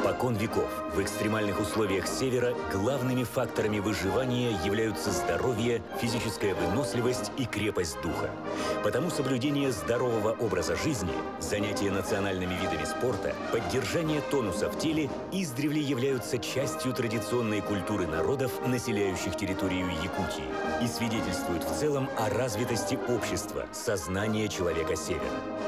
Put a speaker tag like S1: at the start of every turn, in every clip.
S1: Испокон веков в экстремальных условиях Севера главными факторами выживания являются здоровье, физическая выносливость и крепость духа. Потому соблюдение здорового образа жизни, занятие национальными видами спорта, поддержание тонуса в теле издревле являются частью традиционной культуры народов, населяющих территорию Якутии, и свидетельствуют в целом о развитости общества, сознания человека Севера.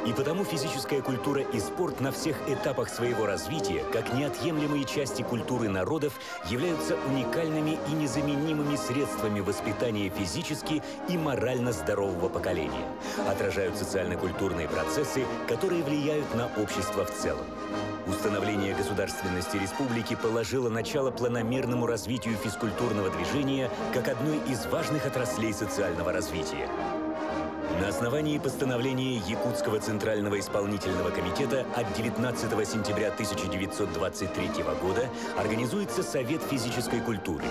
S1: И потому физическая культура и спорт на всех этапах своего развития, как неотъемлемые части культуры народов, являются уникальными и незаменимыми средствами воспитания физически и морально здорового поколения, отражают социально-культурные процессы, которые влияют на общество в целом. Установление государственности республики положило начало планомерному развитию физкультурного движения как одной из важных отраслей социального развития. На основании постановления Якутского Центрального исполнительного комитета от 19 сентября 1923 года организуется Совет физической культуры.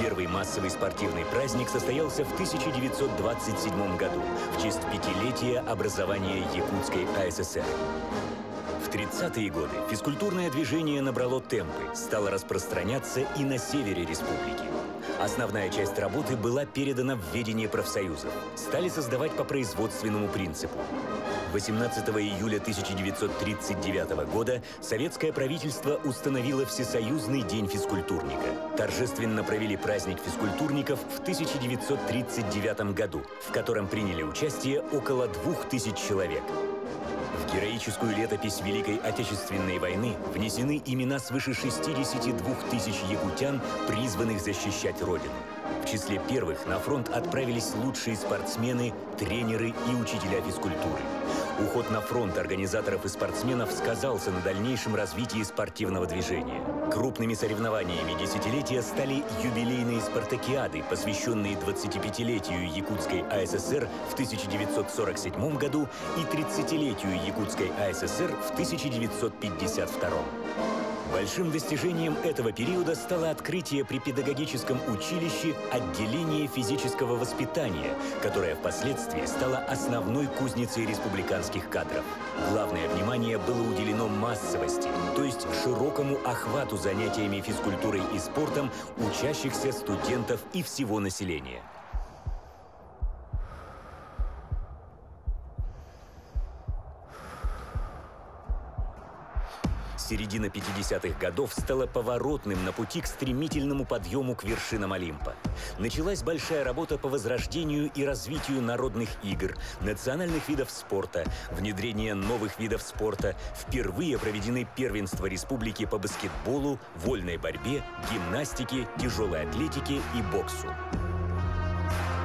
S1: Первый массовый спортивный праздник состоялся в 1927 году в честь пятилетия образования Якутской АССР. В 30-е годы физкультурное движение набрало темпы, стало распространяться и на севере республики. Основная часть работы была передана в ведение профсоюзов. Стали создавать по производственному принципу. 18 июля 1939 года советское правительство установило Всесоюзный день физкультурника. Торжественно провели праздник физкультурников в 1939 году, в котором приняли участие около 2000 человек. В героическую летопись Великой Отечественной войны внесены имена свыше 62 тысяч якутян, призванных защищать Родину. В числе первых на фронт отправились лучшие спортсмены, тренеры и учителя физкультуры. Уход на фронт организаторов и спортсменов сказался на дальнейшем развитии спортивного движения. Крупными соревнованиями десятилетия стали юбилейные спартакиады, посвященные 25-летию Якутской АССР в 1947 году и 30-летию Якутской АССР в 1952. Большим достижением этого периода стало открытие при педагогическом училище отделения физического воспитания, которое впоследствии стало основной кузницей республиканских кадров. Главное внимание было уделено массовости, то есть широкому охвату занятиями физкультурой и спортом учащихся студентов и всего населения. Середина 50-х годов стала поворотным на пути к стремительному подъему к вершинам Олимпа. Началась большая работа по возрождению и развитию народных игр, национальных видов спорта, внедрение новых видов спорта. Впервые проведены первенства республики по баскетболу, вольной борьбе, гимнастике, тяжелой атлетике и боксу.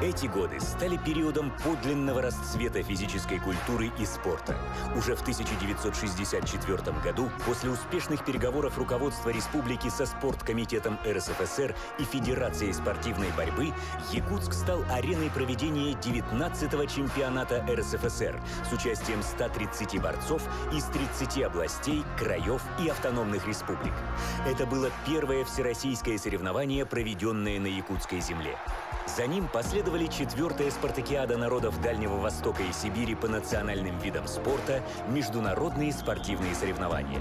S1: Эти годы стали периодом подлинного расцвета физической культуры и спорта. Уже в 1964 году, после успешных переговоров руководства республики со спорткомитетом РСФСР и Федерацией спортивной борьбы, Якутск стал ареной проведения 19-го чемпионата РСФСР с участием 130 борцов из 30 областей, краев и автономных республик. Это было первое всероссийское соревнование, проведенное на якутской земле. За ним последовали 4-я спартакиада народов Дальнего Востока и Сибири по национальным видам спорта, международные спортивные соревнования.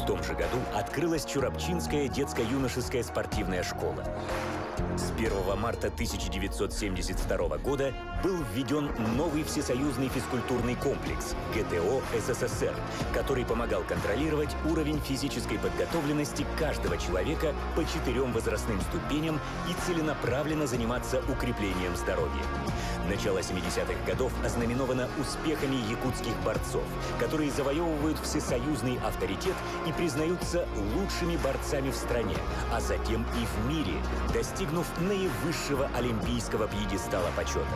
S1: В том же году открылась Чурапчинская детско-юношеская спортивная школа. С 1 марта 1972 года был введен новый всесоюзный физкультурный комплекс ГТО СССР, который помогал контролировать уровень физической подготовленности каждого человека по 4 возрастным ступеням и целенаправленно заниматься укреплением здоровья. Начало 70-х годов ознаменовано успехами якутских борцов, которые завоевывают всесоюзный авторитет и признаются лучшими борцами в стране, а затем и в мире, достигнув наивысшего олимпийского пьедестала почета.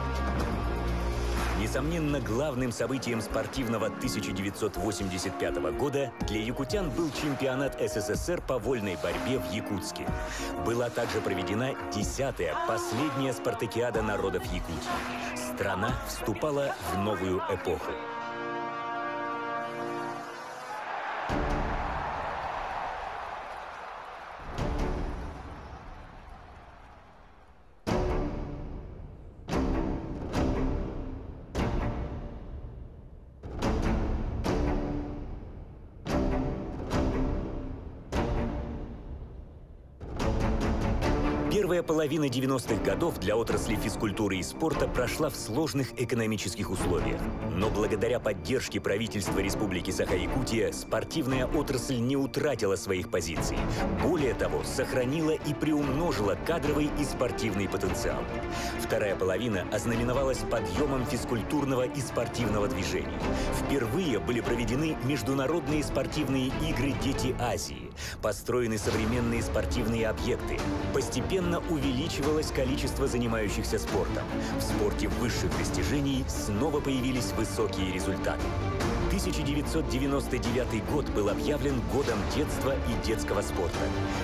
S1: Несомненно, главным событием спортивного 1985 года для якутян был чемпионат СССР по вольной борьбе в Якутске. Была также проведена 10-я, последняя спартакиада народов Якутии. Страна вступала в новую эпоху. Первая половина 90-х годов для отрасли физкультуры и спорта прошла в сложных экономических условиях. Но благодаря поддержке правительства Республики Саха-Якутия спортивная отрасль не утратила своих позиций. Более того, сохранила и приумножила кадровый и спортивный потенциал. Вторая половина ознаменовалась подъемом физкультурного и спортивного движения. Впервые были проведены международные спортивные игры «Дети Азии», построены современные спортивные объекты. Постепенно увеличивалось количество занимающихся спортом. В спорте высших достижений снова появились высокие результаты. 1999 год был объявлен годом детства и детского спорта.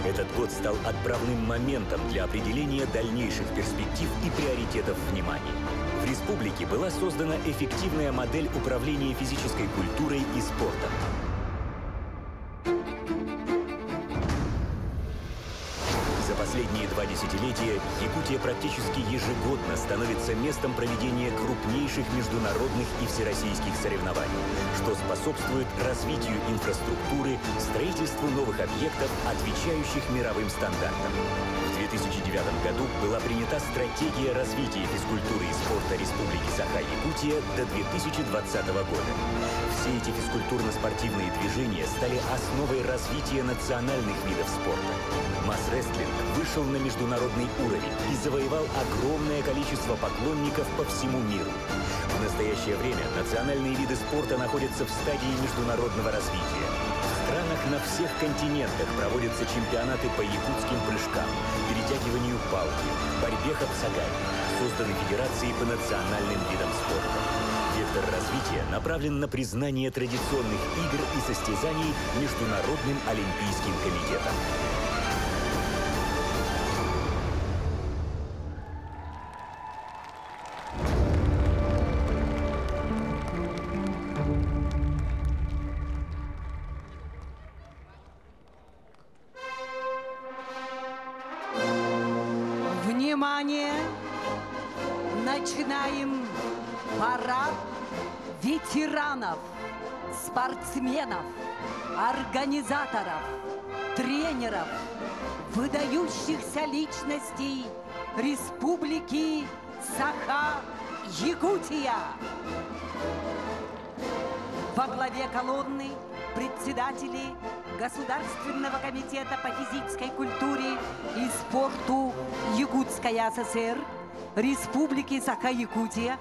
S1: Этот год стал отправным моментом для определения дальнейших перспектив и приоритетов внимания. В республике была создана эффективная модель управления физической культурой и спортом. За последние 2 десятилетия Якутия практически ежегодно становится местом проведения крупнейших международных и всероссийских соревнований, что способствует развитию инфраструктуры, строительству новых объектов, отвечающих мировым стандартам. В 2009 году была принята стратегия развития физкультуры и спорта Республики Саха-Якутия до 2020 года. Все эти физкультурно-спортивные движения стали основой развития национальных видов спорта. Масс-рестлинг вышел на международный уровень и завоевал огромное количество поклонников по всему миру. В настоящее время национальные виды спорта находятся в стадии международного развития. В странах на всех континентах проводятся чемпионаты по якутским прыжкам, перетягиванию палки, борьбе хапсагай. Созданы федерации по национальным видам спорта. Вектор развития направлен на признание традиционных игр и состязаний Международным олимпийским комитетом.
S2: Внимание! Начинаем парад ветеранов, спортсменов, организаторов, тренеров, выдающихся личностей Республики Саха-Якутия. Во главе колонны председатели Государственного комитета по физической культуре и спорту Якутской ССР Республики Саха-Якутия,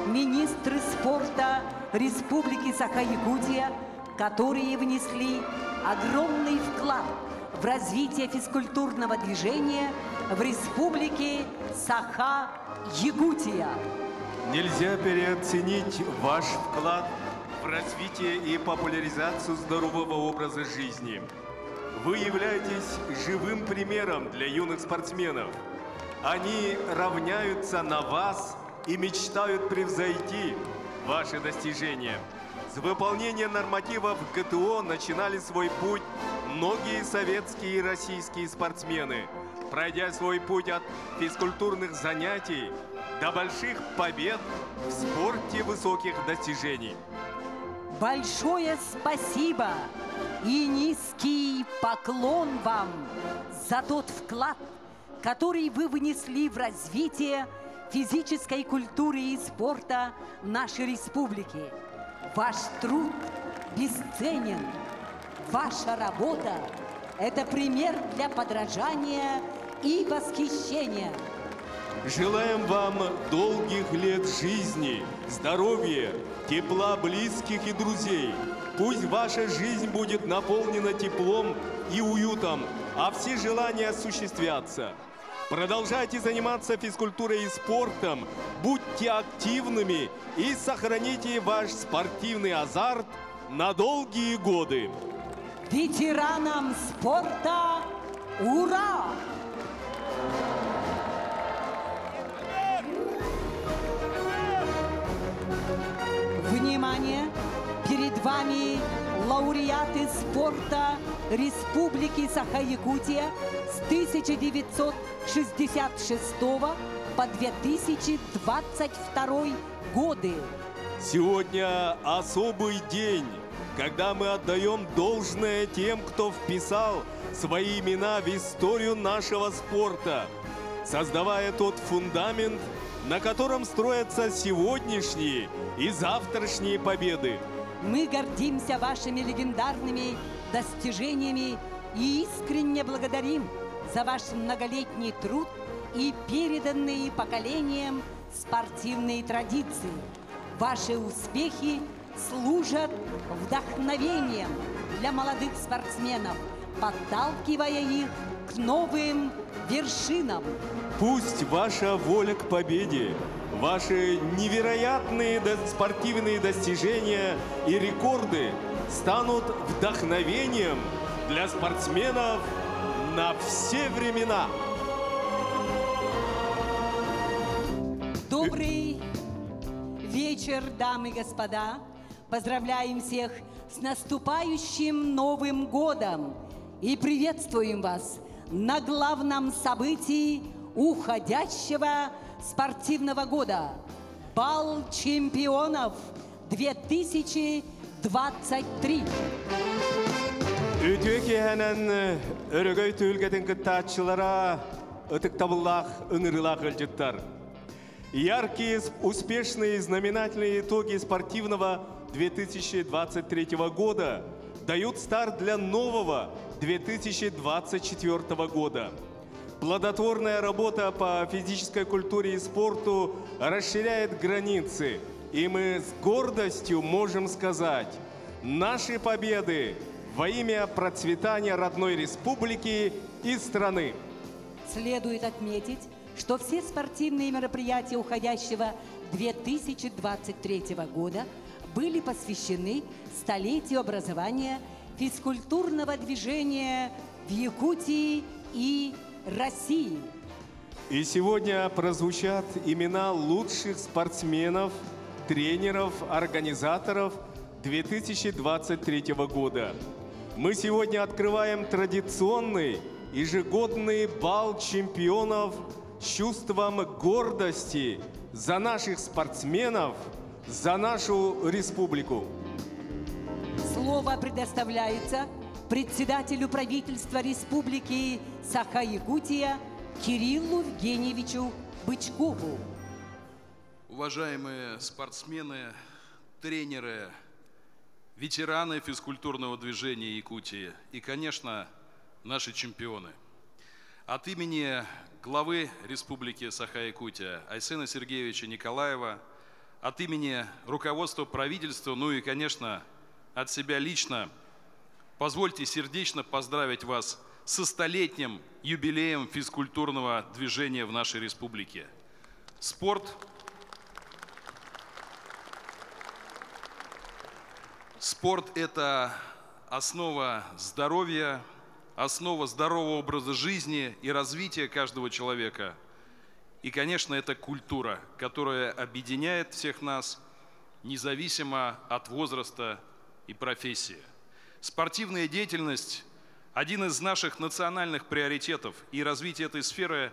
S2: министры спорта Республики Саха-Якутия, которые внесли огромный вклад в развитие физкультурного движения в Республике Саха-Якутия.
S3: Нельзя переоценить ваш вклад в развитие и популяризацию здорового образа жизни. Вы являетесь живым примером для юных спортсменов. Они равняются на вас и мечтают превзойти ваши достижения. С выполнения нормативов ГТО начинали свой путь многие советские и российские спортсмены, пройдя свой путь от физкультурных занятий до больших побед в спорте высоких достижений.
S2: Большое спасибо и низкий поклон вам за тот вклад, который вы внесли в развитие физической культуры и спорта нашей республики. Ваш труд бесценен. Ваша работа – это пример для подражания и восхищения.
S3: Желаем вам долгих лет жизни, здоровья, тепла близких и друзей. Пусть ваша жизнь будет наполнена теплом и уютом, а все желания осуществятся. Продолжайте заниматься физкультурой и спортом, будьте активными и сохраните ваш спортивный азарт на долгие годы.
S2: Ветеранам спорта ура! Внимание! Перед вами лауреаты спорта Республики Саха-Якутия с 1966 по 2022 годы.
S3: Сегодня особый день, когда мы отдаем должное тем, кто вписал свои имена в историю нашего спорта. создавая тот фундамент, на котором строятся сегодняшние и завтрашние победы.
S2: Мы гордимся вашими легендарными достижениями и искренне благодарим за ваш многолетний труд и переданные поколениям спортивные традиции. Ваши успехи служат вдохновением для молодых спортсменов, подталкивая их к новым вершинам.
S3: Пусть ваша воля к победе, ваши невероятные спортивные достижения и рекорды станут вдохновением для спортсменов на все времена.
S2: Добрый вечер, дамы и господа. Поздравляем всех с наступающим Новым годом и приветствуем вас на главном событии уходящего спортивного года – Бал чемпионов 2023.
S3: Үтөкеһенен өрөгөй түүлгеден кытаатчылара ытыктабыллах ыңырылах ылжыттар. Яркие, успешные и знаменательные итоги спортивного 2023 года дают старт для нового 2024 года. Плодотворная работа по физической культуре и спорту расширяет границы, и мы с гордостью можем сказать: наши победы во имя процветания родной республики и страны.
S2: Следует отметить, что все спортивные мероприятия уходящего 2023 года были посвящены столетию образования физкультурного движения в Якутии и России.
S3: И сегодня прозвучат имена лучших спортсменов, тренеров, организаторов 2023 года. Мы сегодня открываем традиционный ежегодный бал чемпионов с чувством гордости за наших спортсменов, за нашу республику.
S2: Слово предоставляется председателю правительства Республики Саха-Якутия Кириллу Евгеньевичу Бычкову.
S4: Уважаемые спортсмены, тренеры, ветераны физкультурного движения Якутии и, конечно, наши чемпионы. От имени главы Республики Саха-Якутия Айсена Сергеевича Николаева, от имени руководства правительства, ну и, конечно, от себя лично, позвольте сердечно поздравить вас со столетним юбилеем физкультурного движения в нашей республике. Спорт – это основа здоровья, основа здорового образа жизни и развития каждого человека. И, конечно, это культура, которая объединяет всех нас, независимо от возраста и профессии. Спортивная деятельность – один из наших национальных приоритетов, и развитие этой сферы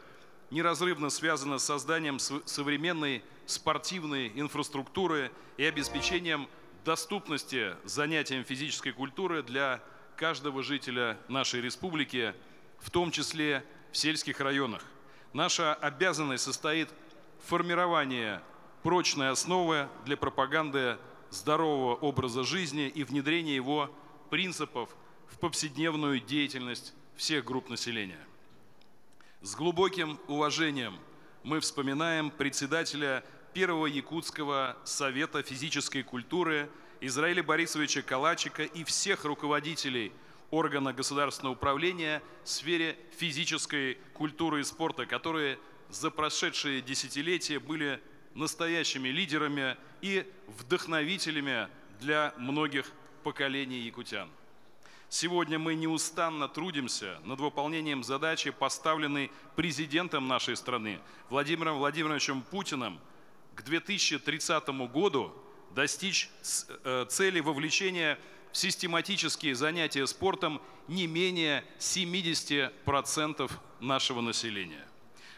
S4: неразрывно связано с созданием современной спортивной инфраструктуры и обеспечением доступности занятиям физической культуры для каждого жителя нашей республики, в том числе в сельских районах. Наша обязанность состоит в формировании прочной основы для пропаганды здорового образа жизни и внедрения его принципов в повседневную деятельность всех групп населения. С глубоким уважением мы вспоминаем председателя Первого Якутского совета физической культуры Израиля Борисовича Калачика и всех руководителей органа государственного управления в сфере физической культуры и спорта, которые за прошедшие десятилетия были настоящими лидерами и вдохновителями для многих поколений якутян. Сегодня мы неустанно трудимся над выполнением задачи, поставленной президентом нашей страны Владимиром Владимировичем Путиным к 2030 году достичь цели вовлечения в систематические занятия спортом не менее 70% нашего населения.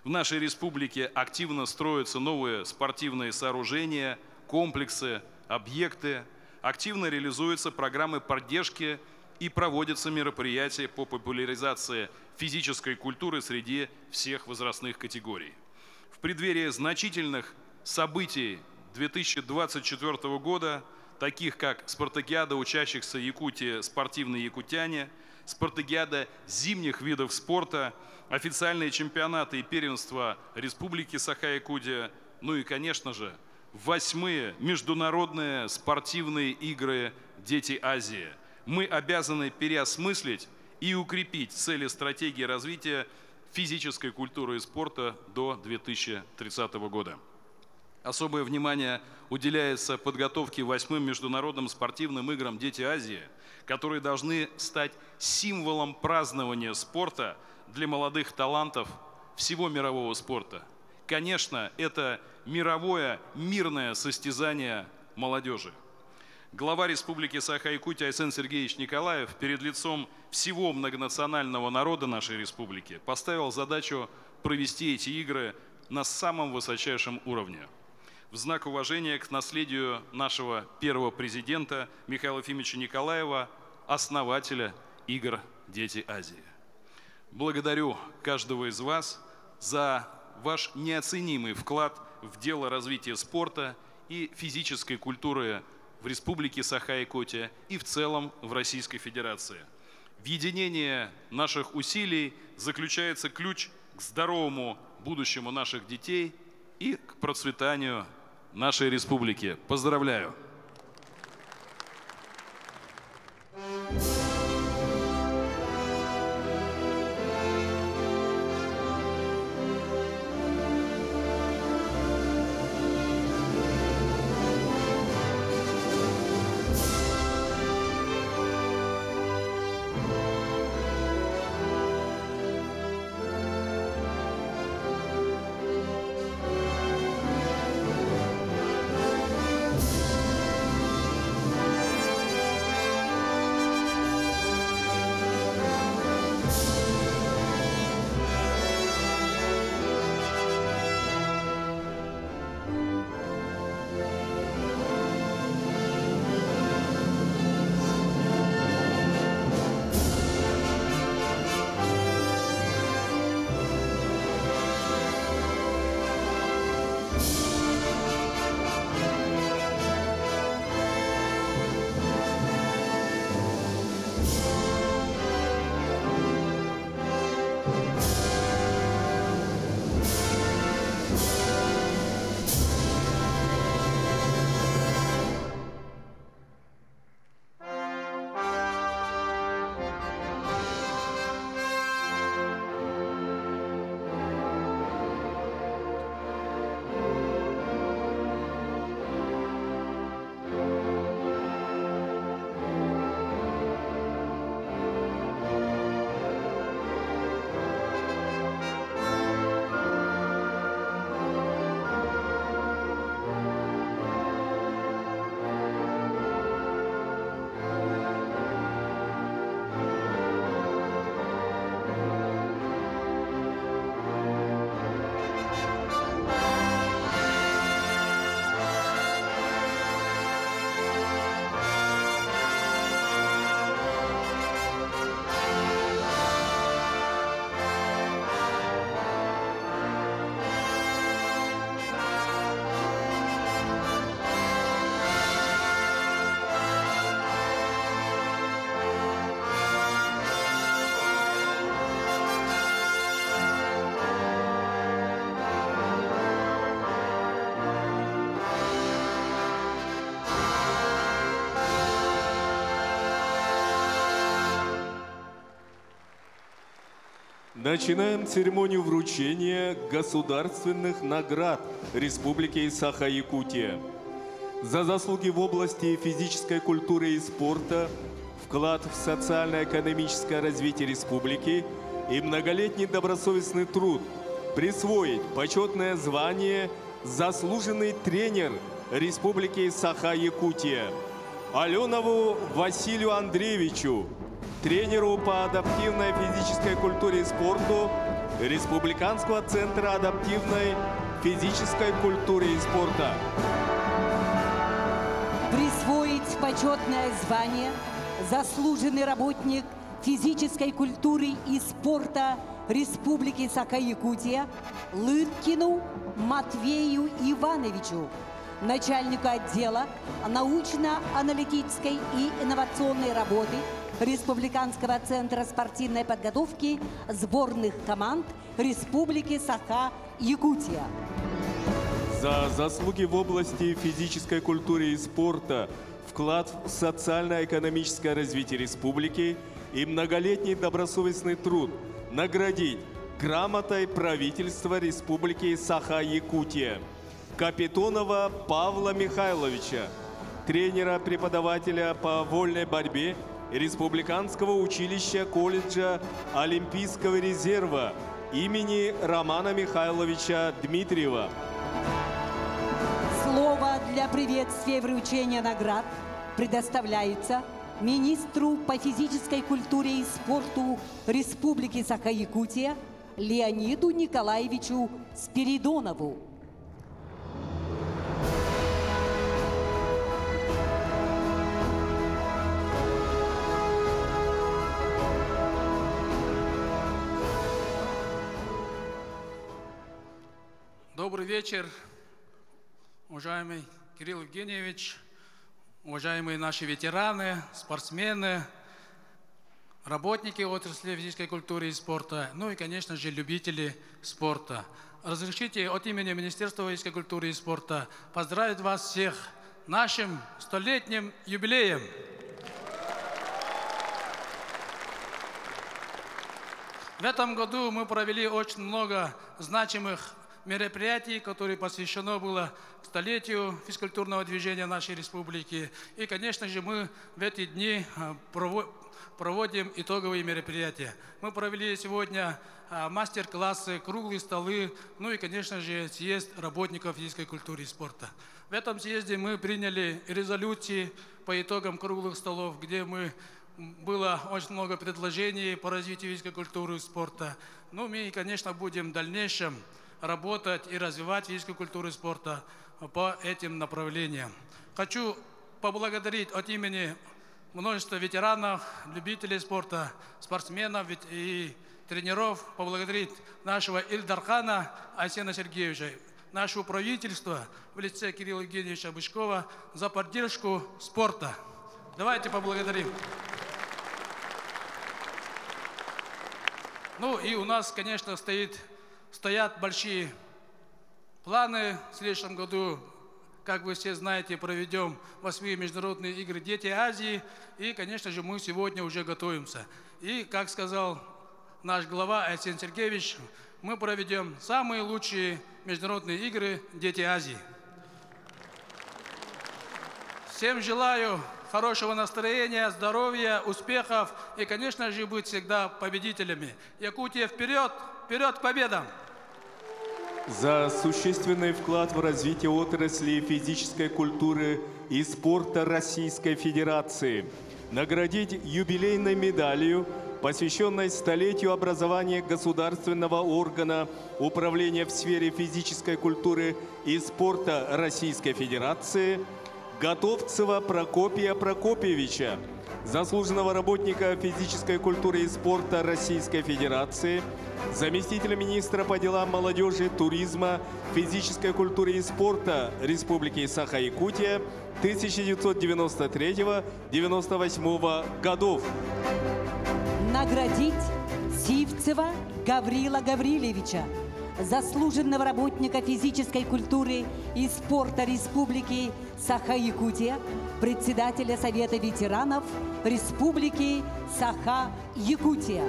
S4: В нашей республике активно строятся новые спортивные сооружения, комплексы, объекты. Активно реализуются программы поддержки и проводятся мероприятия по популяризации физической культуры среди всех возрастных категорий. В преддверии значительных событий 2024 года, таких как спартакиада учащихся Якутии «Спортивные якутяне», спартакиада зимних видов спорта, официальные чемпионаты и первенства Республики Саха-Якутия, ну и, конечно же, 8-е международные спортивные игры «Дети Азии». Мы обязаны переосмыслить и укрепить цели стратегии развития физической культуры и спорта до 2030 года. Особое внимание уделяется подготовке 8-м международным спортивным играм «Дети Азии», которые должны стать символом празднования спорта для молодых талантов всего мирового спорта. Конечно, это мировое мирное состязание молодежи. Глава Республики Саха-Якутия Айсен Сергеевич Николаев перед лицом всего многонационального народа нашей республики поставил задачу провести эти игры на самом высочайшем уровне. В знак уважения к наследию нашего первого президента Михаила Ефимовича Николаева, основателя игр «Дети Азии». Благодарю каждого из вас за ваш неоценимый вклад в дело развития спорта и физической культуры в Республике Саха-Якутия и в целом в Российской Федерации. В единении наших усилий заключается ключ к здоровому будущему наших детей и к процветанию нашей республики. Поздравляю!
S3: Начинаем церемонию вручения государственных наград Республики Саха-Якутия. За заслуги в области физической культуры и спорта, вклад в социально-экономическое развитие республики и многолетний добросовестный труд присвоить почетное звание «Заслуженный тренер Республики Саха-Якутия» Аленову Василию Андреевичу, тренеру по адаптивной физической культуре и спорту Республиканского центра адаптивной физической культуры и спорта.
S2: Присвоить почетное звание заслуженный работник физической культуры и спорта Республики Саха-Якутия Лыткину Матвею Ивановичу, начальнику отдела научно-аналитической и инновационной работы Республиканского центра спортивной подготовки сборных команд Республики Саха-Якутия.
S3: За заслуги в области физической культуры и спорта, вклад в социально-экономическое развитие республики и многолетний добросовестный труд наградить грамотой правительства Республики Саха-Якутия Капитонова Павла Михайловича, тренера-преподавателя по вольной борьбе Республиканского училища колледжа Олимпийского резерва имени Романа Михайловича Дмитриева.
S2: Слово для приветствия и вручения наград предоставляется министру по физической культуре и спорту Республики Саха-Якутия Леониду Николаевичу Спиридонову.
S5: Добрый вечер, уважаемый Кирилл Евгеньевич, уважаемые наши ветераны, спортсмены, работники отрасли физической культуры и спорта, ну и, конечно же, любители спорта. Разрешите от имени Министерства физической культуры и спорта поздравить вас всех нашим 100-летним юбилеем. В этом году мы провели очень много значимых мероприятий, которые посвящено было столетию физкультурного движения нашей республики. И, конечно же, мы в эти дни проводим итоговые мероприятия. Мы провели сегодня мастер-классы, круглые столы, ну и, конечно же, съезд работников физической культуры и спорта. В этом съезде мы приняли резолюции по итогам круглых столов, где было очень много предложений по развитию физической культуры и спорта. Ну, мы, конечно, будем в дальнейшем работать и развивать физическую культуру и спорта по этим направлениям. Хочу поблагодарить от имени множества ветеранов, любителей спорта, спортсменов и тренеров, поблагодарить нашего Ильдархана Айсена Сергеевича, нашего правительства в лице Кирилла Евгеньевича Бычкова за поддержку спорта. Давайте поблагодарим. Ну и у нас, конечно, стоят большие планы. В следующем году, как вы все знаете, проведем 8-е международные игры «Дети Азии». И, конечно же, мы сегодня уже готовимся. И, как сказал наш глава Айсен Сергеевич, мы проведем самые лучшие международные игры «Дети Азии». Всем желаю хорошего настроения, здоровья, успехов и, конечно же, быть всегда победителями. Якутия вперед! Вперед к победам!
S3: За существенный вклад в развитие отрасли физической культуры и спорта Российской Федерации наградить юбилейной медалью, посвященной столетию образования государственного органа управления в сфере физической культуры и спорта Российской Федерации Готовцева Прокопия Прокопьевича, заслуженного работника физической культуры и спорта Российской Федерации, заместителя министра по делам молодежи, туризма, физической культуры и спорта Республики Саха-Якутия 1993-1998 годов.
S2: Наградить Сивцева Гаврила Гаврилевича, заслуженного работника физической культуры и спорта Республики Саха-Якутия, председателя Совета ветеранов Республики Саха-Якутия.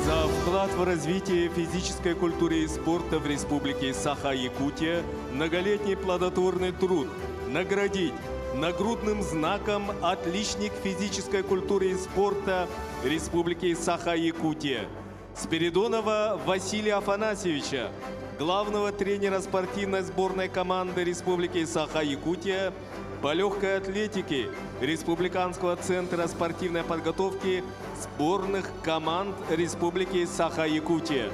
S3: За вклад в развитие физической культуры и спорта в Республике Саха-Якутия, многолетний плодотворный труд наградить нагрудным знаком «Отличник физической культуры и спорта Республики Саха-Якутия» Спиридонова Василия Афанасьевича, главного тренера спортивной сборной команды Республики Саха-Якутия по легкой атлетике Республиканского центра спортивной подготовки сборных команд Республики Саха-Якутия.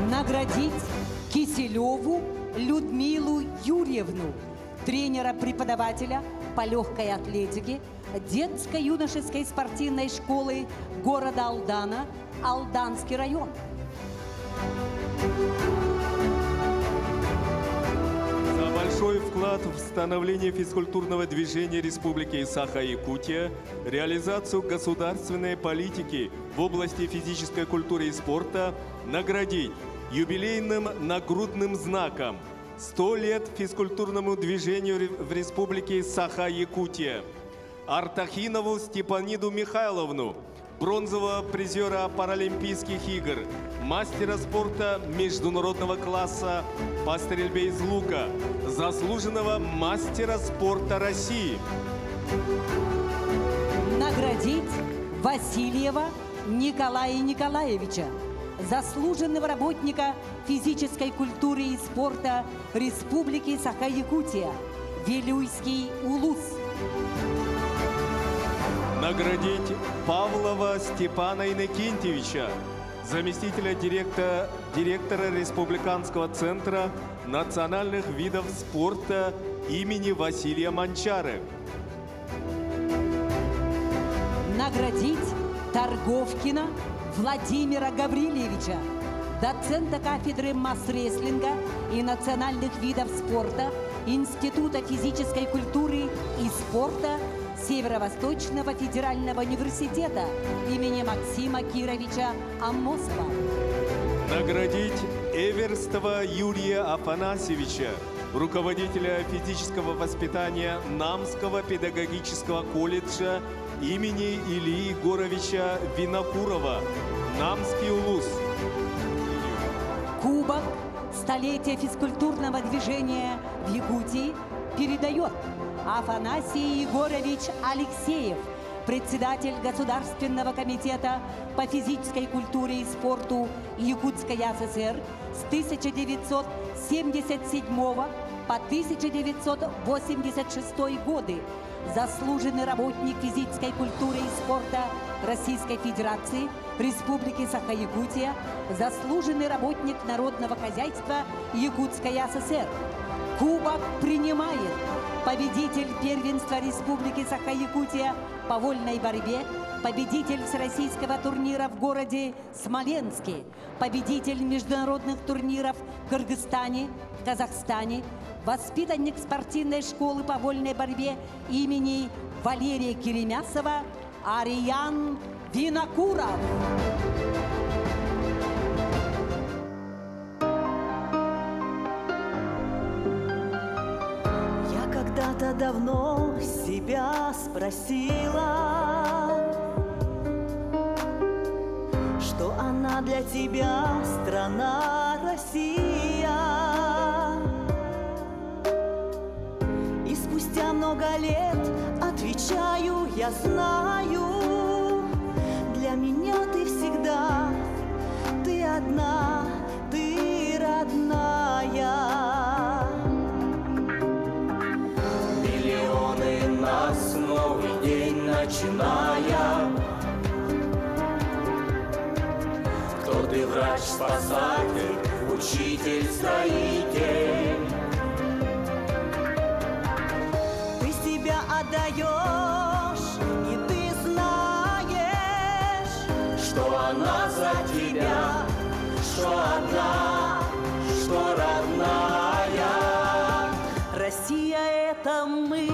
S2: Наградить Киселеву Людмилу Юрьевну, тренера-преподавателя по легкой атлетике детско-юношеской спортивной школы города Алдана, Алданский район.
S3: За большой вклад в становление физкультурного движения Республики Саха-Якутия, реализацию государственной политики в области физической культуры и спорта наградить юбилейным нагрудным знаком 100 лет физкультурному движению в Республике Саха-Якутия Артахинову Степаниду Михайловну, бронзового призера Паралимпийских игр, мастера спорта международного класса по стрельбе из лука, заслуженного мастера спорта России.
S2: Наградить Васильева Николая Николаевича, заслуженного работника физической культуры и спорта Республики Саха-Якутия, Вилюйский улус.
S3: Наградить Павлова Степана Иннокентьевича, заместителя директора Республиканского центра национальных видов спорта имени Василия Манчары.
S2: Наградить Торговкина Владимира Гаврилевича, доцента кафедры масс-рестлинга и национальных видов спорта Института физической культуры и спорта Северо-Восточного федерального университета имени Максима Кировича Аммосова.
S3: Наградить Эверстова Юрия Афанасьевича, руководителя физического воспитания Намского педагогического колледжа имени Ильи Егоровича Винокурова, Намский улус.
S2: Кубок столетия физкультурного движения в Якутии передает Афанасий Егорович Алексеев, председатель Государственного комитета по физической культуре и спорту Якутской ССР с 1977 по 1986 годы, заслуженный работник физической культуры и спорта Российской Федерации, Республики Саха-Якутия, заслуженный работник народного хозяйства Якутской ССР. Кубок принимает победитель первенства Республики Саха-Якутия по вольной борьбе, победитель всероссийского турнира в городе Смоленске, победитель международных турниров в Кыргызстане, Казахстане, воспитанник спортивной школы по вольной борьбе имени Валерия Керемясова Ариан Винокуров.
S6: Когда-то давно себя спросила, что она для тебя страна Россия. И спустя много лет отвечаю, я знаю, для меня ты всегда, ты одна, ты родная. Нас новый день начиная. Кто ты, врач, спасатель, учитель, строитель? Ты себя отдаешь, и ты знаешь, что она за тебя, что одна, что родная. Россия — это мы.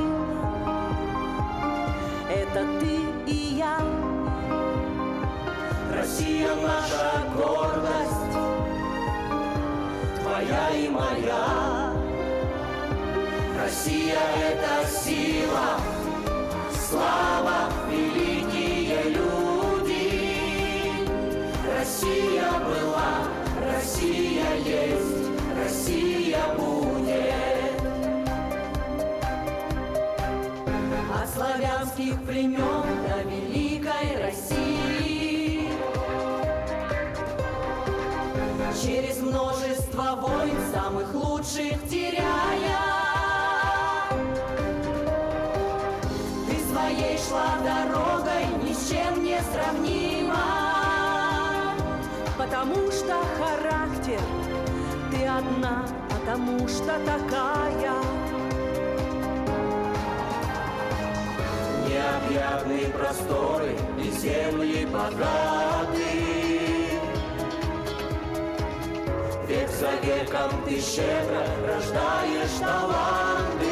S6: Это ты и я. Россия — наша гордость, твоя и моя. Россия — это сила, слава, великие люди. Россия была, Россия есть, Россия будет. От славянских племен до великой России, через множество войн, самых лучших теряя, ты своей шла дорогой ни с чем не сравнима, потому что характер ты одна, потому что такая. необъятные просторы и земли богаты. Век за веком ты щедро рождаешь таланты.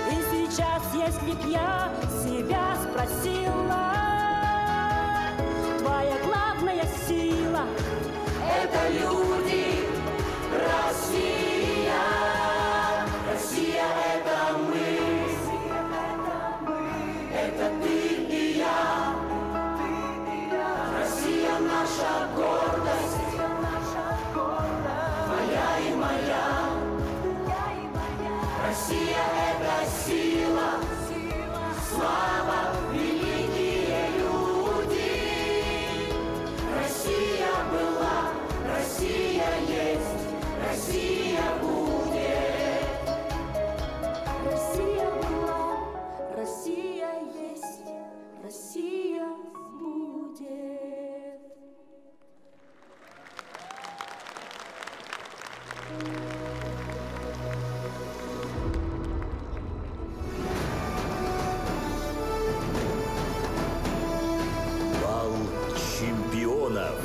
S7: И сейчас, если б я себя спросила, твоя главная сила
S6: — это люди, Россия. Россия — это мы, это ты и я. Россия — наша гордость, твоя и моя. Россия — это сила, слава, великие люди. Россия была, Россия есть, Россия будет.
S7: Россия была, Россия есть, Россия будет.
S1: Бал чемпионов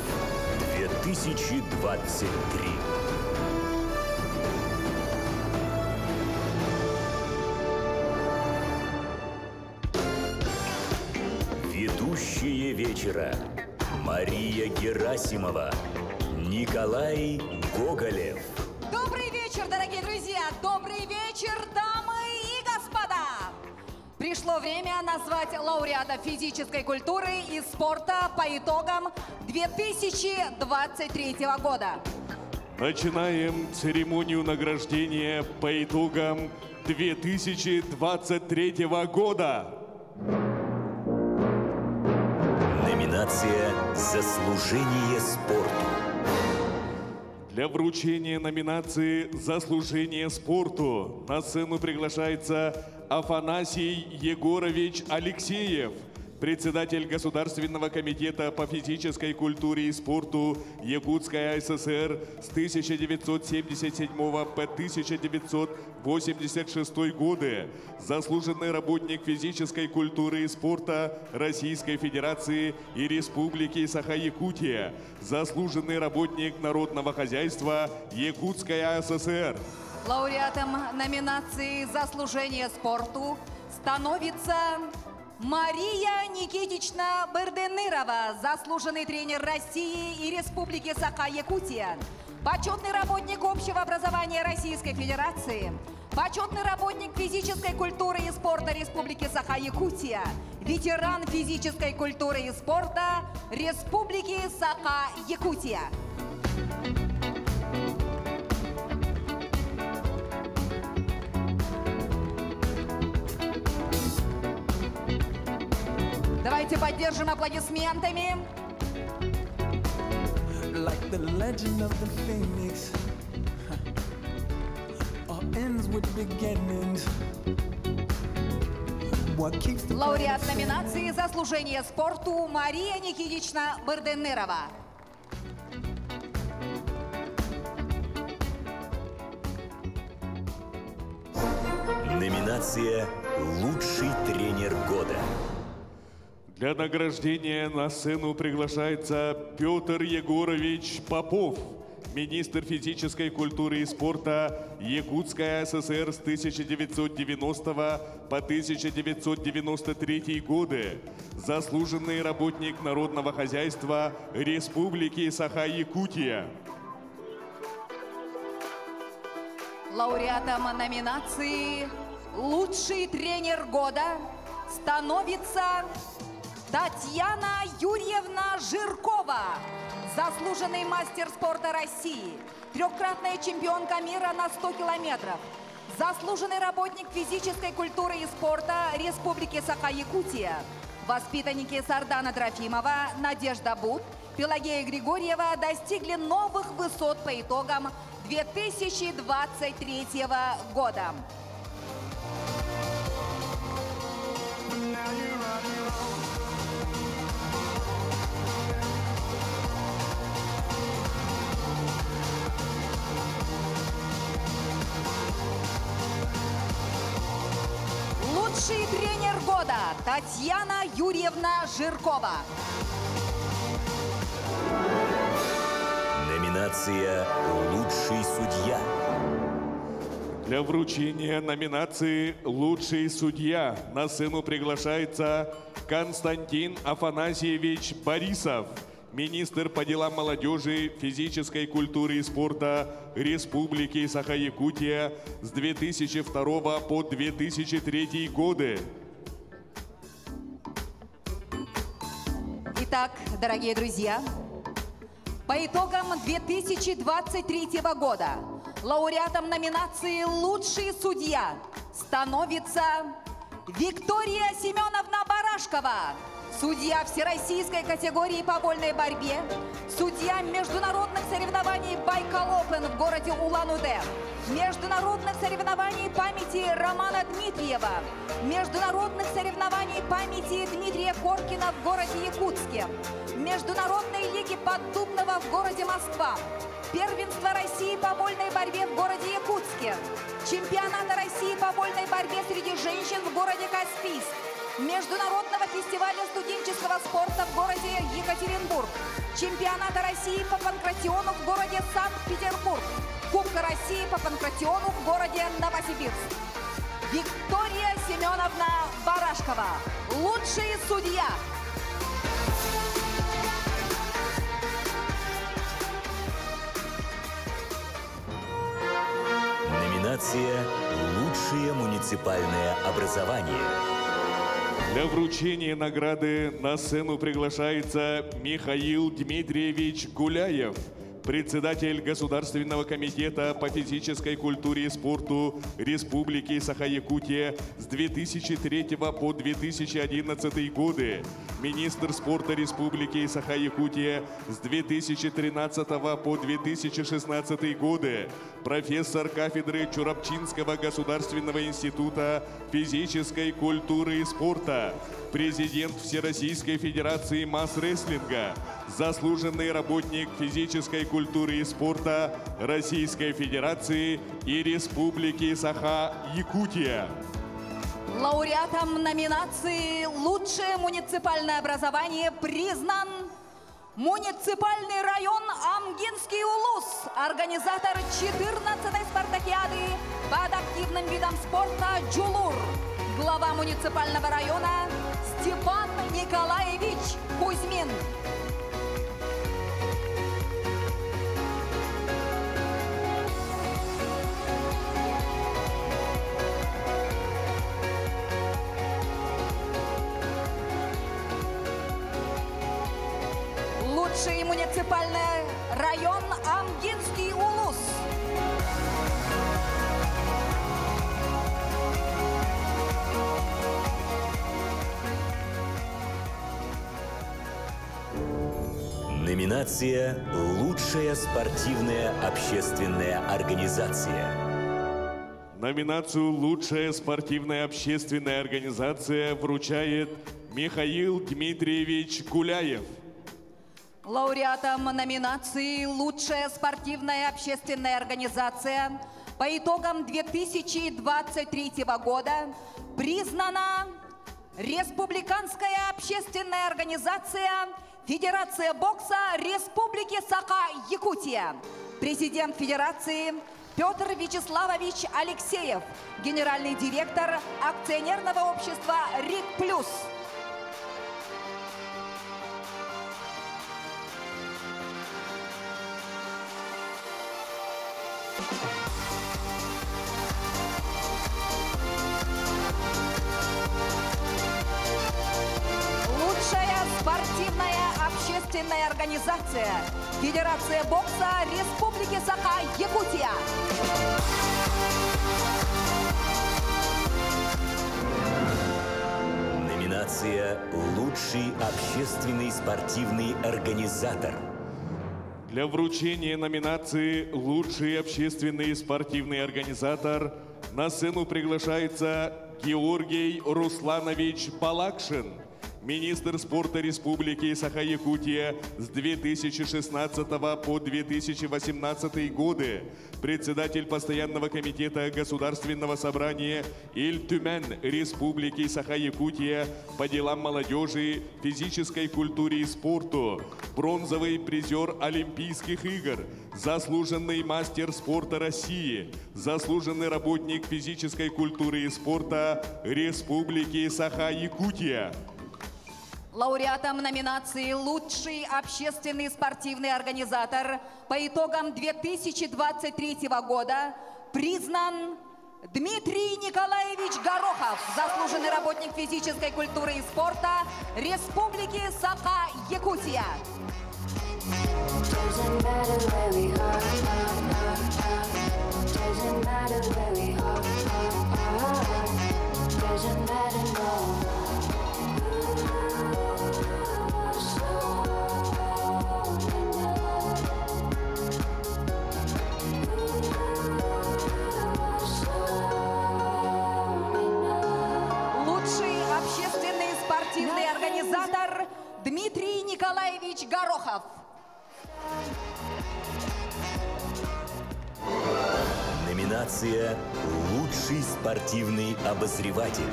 S1: 2023. Ведущие вечера: Мария Герасимова, Николай Гоголев.
S8: Добрый вечер, дорогие друзья! Добрый вечер, дамы и господа! Пришло время назвать лауреата физической культуры и спорта по итогам 2023 года.
S3: Начинаем церемонию награждения по итогам 2023 года.
S1: Номинация «Заслужение спорту».
S3: Для вручения номинации «Заслужение спорту» на сцену приглашается Афанасий Егорович Алексеев, председатель Государственного комитета по физической культуре и спорту Якутской АССР с 1977 по 1986 годы, заслуженный работник физической культуры и спорта Российской Федерации и Республики Саха-Якутия, заслуженный работник народного хозяйства Якутская АССР.
S8: Лауреатом номинации «Заслужение спорту» становится Мария Никитична Берденырова, заслуженный тренер России и Республики Саха-Якутия, почетный работник общего образования Российской Федерации, почетный работник физической культуры и спорта Республики Саха-Якутия, ветеран физической культуры и спорта Республики Саха-Якутия. Давайте поддержим аплодисментами.
S9: Like the legend of the phoenix, all ends with beginnings. What keeps the
S8: Лауреат номинации «Заслужение спорту» Мария Никитична Берденырова.
S1: Номинация «Лучший тренер года».
S3: Для награждения на сцену приглашается Петр Егорович Попов, министр физической культуры и спорта Якутской АССР с 1990 по 1993 годы, заслуженный работник народного хозяйства Республики Саха-Якутия.
S8: Лауреатом номинации «Лучший тренер года» становится Татьяна Юрьевна Жиркова, заслуженный мастер спорта России, трехкратная чемпионка мира на 100 километров, заслуженный работник физической культуры и спорта Республики Саха-Якутия, воспитанники Сардана Трофимова, Надежда Бут, Пелагея Григорьева достигли новых высот по итогам 2023 года. Лучший тренер года Татьяна Юрьевна Жиркова.
S1: Номинация «Лучший судья».
S10: Для вручения номинации «Лучший судья» на сцену приглашается Константин Афанасьевич Борисов, министр по делам молодежи, физической культуры и спорта Республики Саха-Якутия с 2002 по 2003 годы.
S8: Итак, дорогие друзья, по итогам 2023 года лауреатом номинации «Лучший судья» становится Виктория Семеновна Барашкова, судья всероссийской категории по вольной борьбе, судья международных соревнований Байкал Опен в городе Улан-Удэ, международных соревнований памяти Романа Дмитриева, международных соревнований памяти Дмитрия Коркина в городе Якутске, международной лиги Поддубного в городе Москва, первенство России по вольной борьбе в городе Якутске, чемпионата России по вольной борьбе среди женщин в городе Каспийск, международного фестиваля студенческого спорта в городе Екатеринбург, чемпионата России по панкратиону в городе Санкт-Петербург, Кубка России по панкратиону в городе Новосибирск. Виктория Семеновна Барашкова, лучший судья.
S1: Номинация «Лучшее муниципальное образование».
S10: Для вручения награды на сцену приглашается Михаил Дмитриевич Гуляев, председатель Государственного комитета по физической культуре и спорту Республики Саха-Якутия с 2003 по 2011 годы, министр спорта Республики Саха-Якутия с 2013 по 2016 годы, профессор кафедры Чурапчинского государственного института физической культуры и спорта, президент Всероссийской федерации масс-рестлинга, заслуженный работник физической культуры и спорта Российской Федерации и Республики Саха-Якутия.
S8: Лауреатом номинации «Лучшее муниципальное образование» признан муниципальный район Амгинский Улус, организатор 14-й спартакиады под активным видом спорта «Джулур», глава муниципального района Степан Николаевич Кузьмин. Лучший муниципальный район Амгинский Улус.
S1: Номинация «Лучшая спортивная общественная организация».
S10: Номинацию «Лучшая спортивная общественная организация» вручает Михаил Дмитриевич Гуляев.
S8: Лауреатом номинации «Лучшая спортивная общественная организация» по итогам 2023 года признана Республиканская общественная организация Федерация бокса Республики Саха-Якутия, президент Федерации Петр Вячеславович Алексеев, генеральный директор акционерного общества «РИК Плюс». Лучшая спортивная общественная организация Федерация бокса Республики Саха-Якутия.
S1: Номинация «Лучший общественный спортивный организатор».
S10: Для вручения номинации «Лучший общественный спортивный организатор» на сцену приглашается Георгий Русланович Балакшин, министр спорта Республики Саха-Якутия с 2016 по 2018 годы, председатель постоянного комитета Государственного собрания Иль-Тюмен Республики Саха-Якутия по делам молодежи, физической культуре и спорту, бронзовый призер Олимпийских игр, заслуженный мастер спорта России, заслуженный работник физической культуры и спорта Республики Саха-Якутия.
S8: Лауреатом номинации «Лучший общественный спортивный организатор» по итогам 2023 года признан Дмитрий Николаевич Горохов, заслуженный работник физической культуры и спорта Республики Саха-Якутия. Спортивный организатор Дмитрий Николаевич Горохов.
S1: Номинация «Лучший спортивный обозреватель».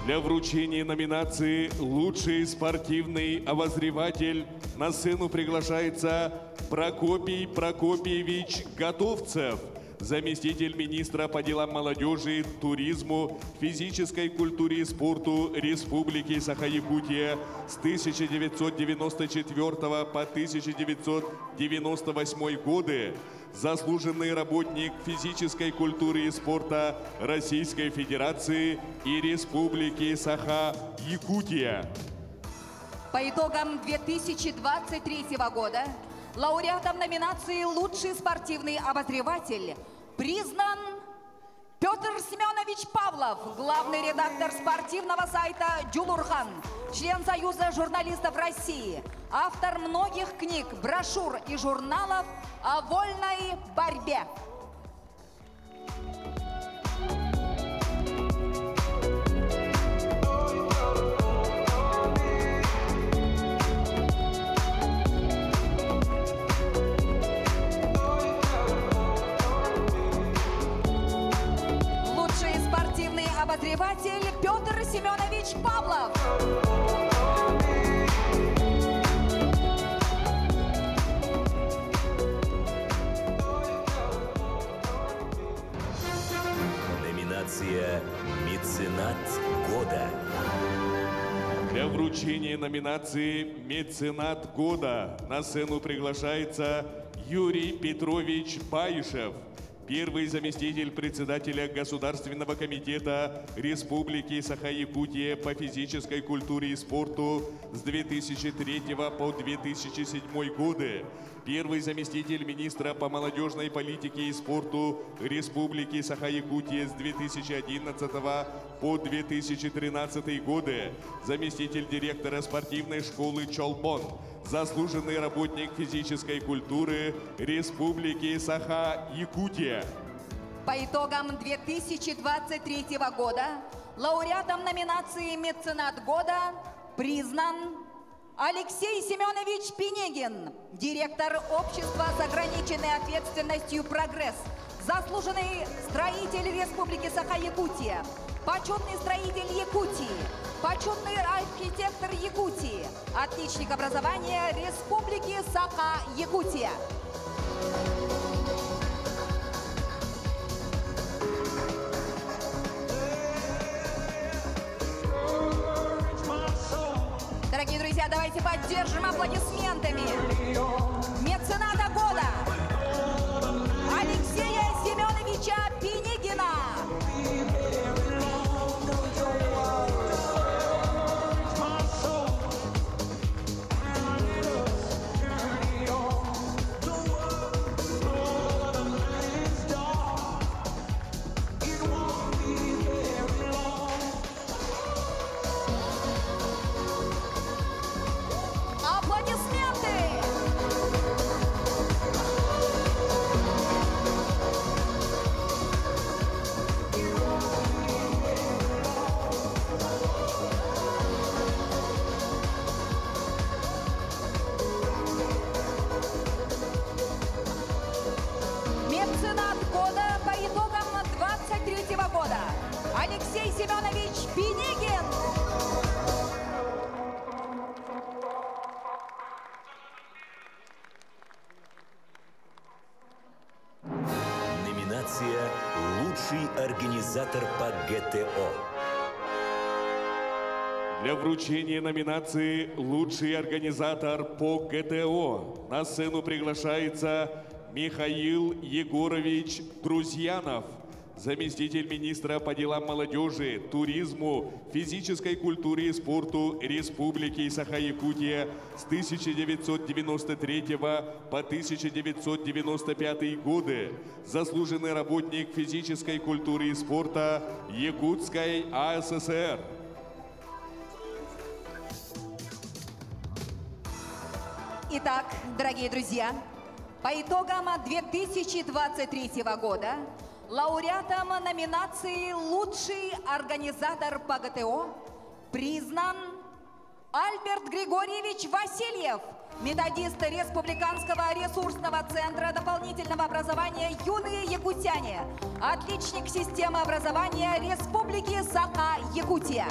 S10: Для вручения номинации «Лучший спортивный обозреватель» на сцену приглашается Прокопий Прокопьевич Готовцев, заместитель министра по делам молодежи, туризму, физической культуре и спорту Республики Саха-Якутия с 1994 по 1998 годы, заслуженный работник физической культуры и спорта Российской Федерации и Республики Саха-Якутия.
S8: По итогам 2023 года лауреатом номинации «Лучший спортивный обозреватель» признан Петр Семенович Павлов, главный редактор спортивного сайта «Дюлурхан», член Союза журналистов России, автор многих книг, брошюр и журналов о вольной борьбе. Обозреватель Петр Семенович Павлов.
S1: Номинация «Меценат года».
S10: Для вручения номинации «Меценат года» на сцену приглашается Юрий Петрович Баишев, первый заместитель председателя Государственного комитета Республики Саха-Якутия по физической культуре и спорту с 2003 по 2007 годы, первый заместитель министра по молодежной политике и спорту Республики Саха-Якутия с 2011 по 2013 годы, заместитель директора спортивной школы Чолбон, заслуженный работник физической культуры Республики Саха-Якутия.
S8: По итогам 2023 года лауреатом номинации «Меценат года» признан Алексей Семенович Пинегин, директор общества с ограниченной ответственностью «Прогресс», заслуженный строитель Республики Саха-Якутия, почетный строитель Якутии, почетный архитектор Якутии, отличник образования Республики Саха-Якутия. Дорогие друзья, давайте поддержим аплодисментами мецената года Алексея Семеновича Пинегина. Аплодисменты! Алексей Семенович Пинигин.
S1: Номинация «Лучший организатор по ГТО».
S10: Для вручения номинации «Лучший организатор по ГТО» на сцену приглашается Михаил Егорович Друзьянов, заместитель министра по делам молодежи, туризму, физической культуре и спорту Республики Саха-Якутия с 1993 по 1995 годы, заслуженный работник физической культуры и спорта Якутской АССР.
S8: Итак, дорогие друзья, по итогам 2023 года лауреатом номинации «Лучший организатор по ГТО» признан Альберт Григорьевич Васильев, методист Республиканского ресурсного центра дополнительного образования «Юные якутяне», отличник системы образования Республики Саха-Якутия.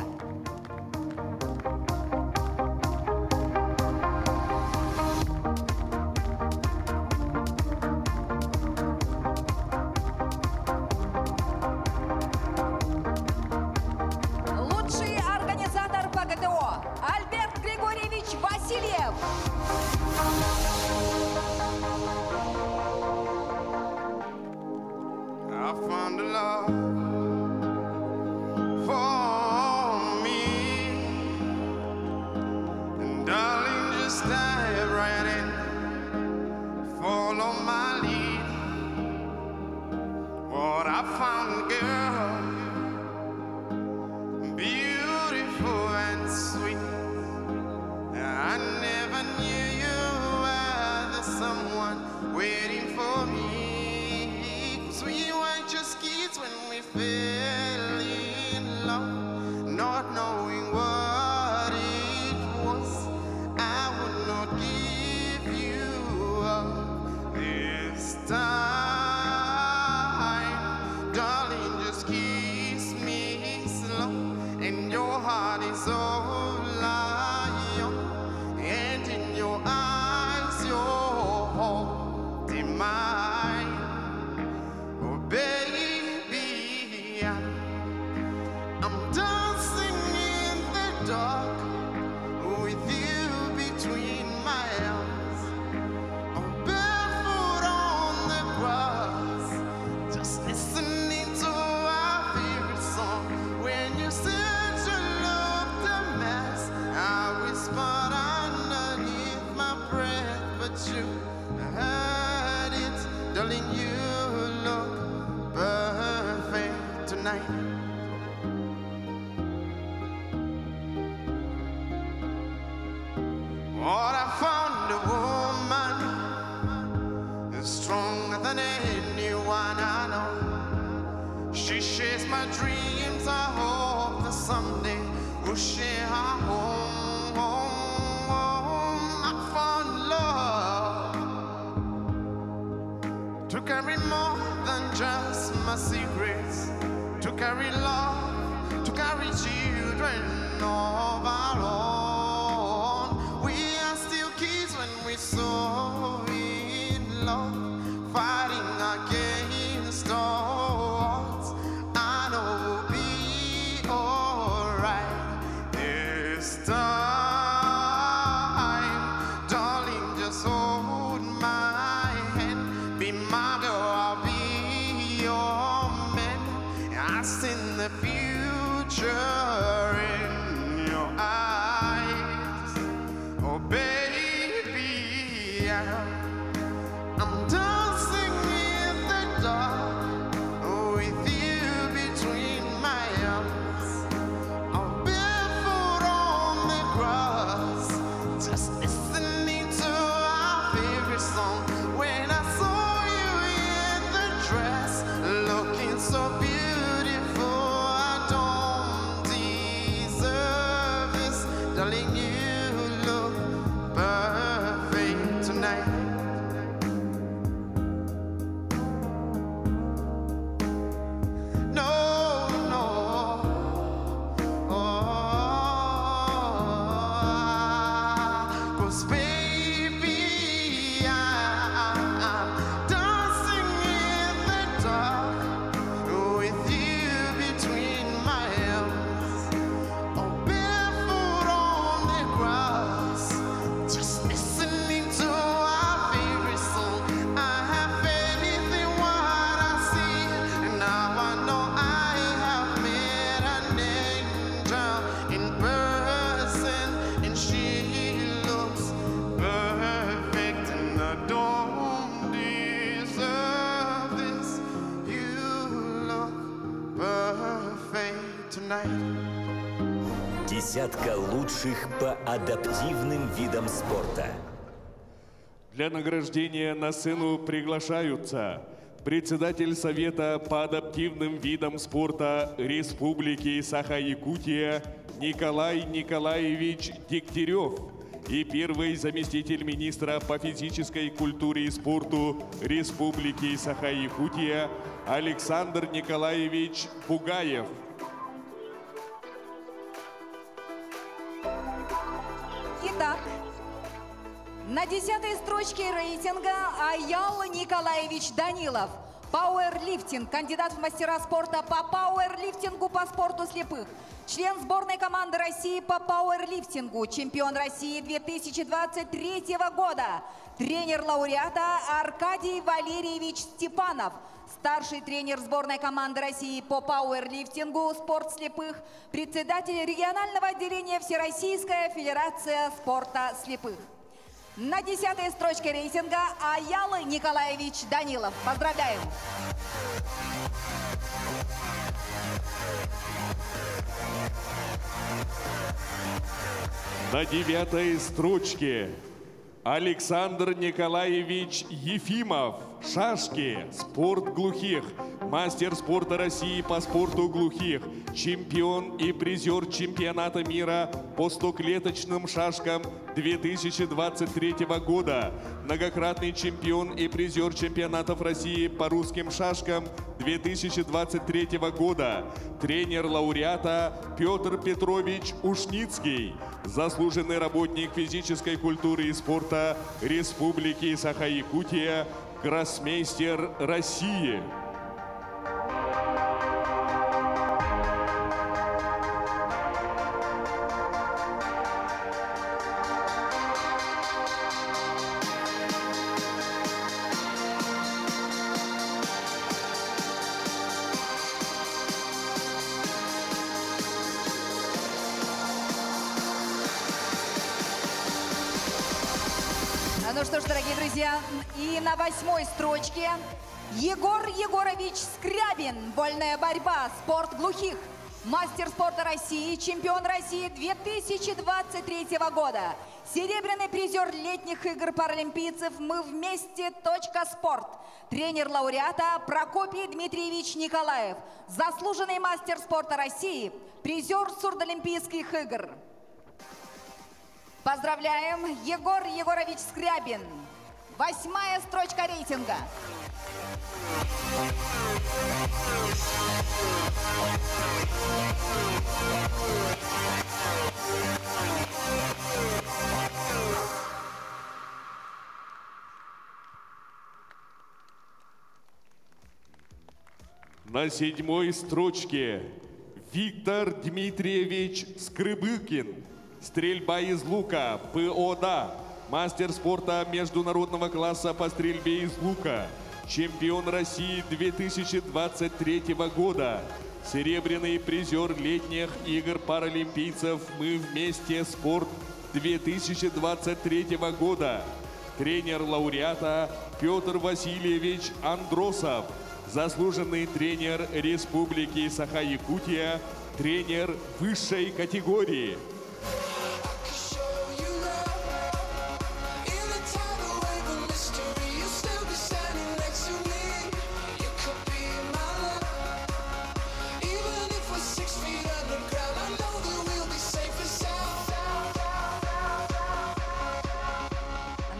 S8: Лучший организатор по ГТО Альберт Григорьевич Васильев.
S11: I found a love for me, and darling, just dive right in, follow my lead. What I found, girl, beautiful and sweet. I never knew you were the someone waiting for me. 'Cause we were just kids when we fell in love, not knowing what it was. I would not give you up this time. Darling, just kiss me slow, and your heart is all lion, and in your eyes you're holding mine. Oh baby, I'm dancing in the dark with you between my arms. I'm barefoot on the grass, just listening to our favorite song. When you said you loved a mess, I whispered underneath my breath, but you heard it, darling. You look perfect tonight. What I found, a woman is stronger than anyone I know. She shares my dreams. I hope that someday we'll share our home. I found love to carry more than just my secrets, to carry love, to carry children of our own. We are still kids when we're so in love, fighting against odds. I know we'll be alright this time. Darling, just hold my hand, be my girl, I'll be your man. I see the future in your eyes. Oh baby, I'm dancing in the dark with you between my arms. I'm barefoot on the grass, just listening to our favorite song. When I saw you in the dress, looking so beautiful, I don't
S1: Десятка лучших по адаптивным видам спорта.
S10: Для награждения на сцену приглашаются председатель Совета по адаптивным видам спорта Республики Саха-Якутия Николай Николаевич Дегтярев и первый заместитель министра по физической культуре и спорту Республики Саха-Якутия Александр Николаевич Бугаев.
S8: Итак, на 10-й строчке рейтинга Аял Николаевич Данилов. Пауэрлифтинг, кандидат в мастера спорта по пауэрлифтингу по спорту слепых. Член сборной команды России по пауэрлифтингу, чемпион России 2023 года. Тренер лауреата Аркадий Валерьевич Степанов. Старший тренер сборной команды России по пауэрлифтингу «Спорт слепых», председатель регионального отделения Всероссийская федерация спорта слепых. На 10-й строчке рейтинга Аял Николаевич Данилов. Поздравляем!
S10: На 9-й строчке Александр Николаевич Ефимов. Шашки. Спорт глухих. Мастер спорта России по спорту глухих. Чемпион и призер чемпионата мира по 100-клеточным шашкам 2023 года. Многократный чемпион и призер чемпионатов России по русским шашкам 2023 года. Тренер лауреата Петр Петрович Ушницкий. Заслуженный работник физической культуры и спорта Республики Саха-Якутия, гроссмейстер России.
S8: Ну что ж, дорогие друзья, и на 8-й строчке Егор Егорович Скрябин. Вольная борьба, спорт глухих. Мастер спорта России, чемпион России 2023 года. Серебряный призер летних игр паралимпийцев «Мы вместе. Спорт». Тренер лауреата Прокопий Дмитриевич Николаев. Заслуженный мастер спорта России, призер сурдолимпийских игр. Поздравляем, Егор Егорович Скрябин. 8-я строчка рейтинга.
S10: На 7-й строчке Виктор Дмитриевич Скрыбыкин. Стрельба из лука, ПОДА. Мастер спорта международного класса по стрельбе из лука. Чемпион России 2023 года. Серебряный призер летних игр паралимпийцев «Мы вместе. Спорт» 2023 года. Тренер лауреата Петр Васильевич Андросов. Заслуженный тренер Республики Саха-Якутия. Тренер высшей категории.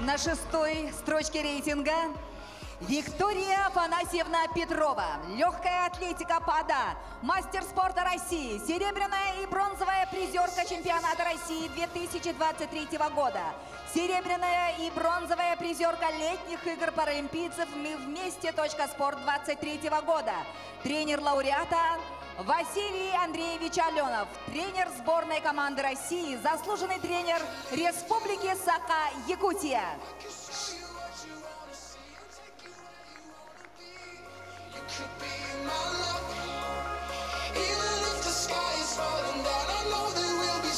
S8: На 6-й строчке рейтинга Виктория Афанасьевна Петрова. Легкая атлетика ПАДА. Мастер спорта России. Серебряная и бронзовая призерка чемпионата России 2023 года. Серебряная и бронзовая призерка летних игр паралимпийцев «Мы вместе. Спорт» 2023 года. Тренер лауреата Василий Андреевич Аленов. Тренер сборной команды России. Заслуженный тренер Республики Саха-Якутия.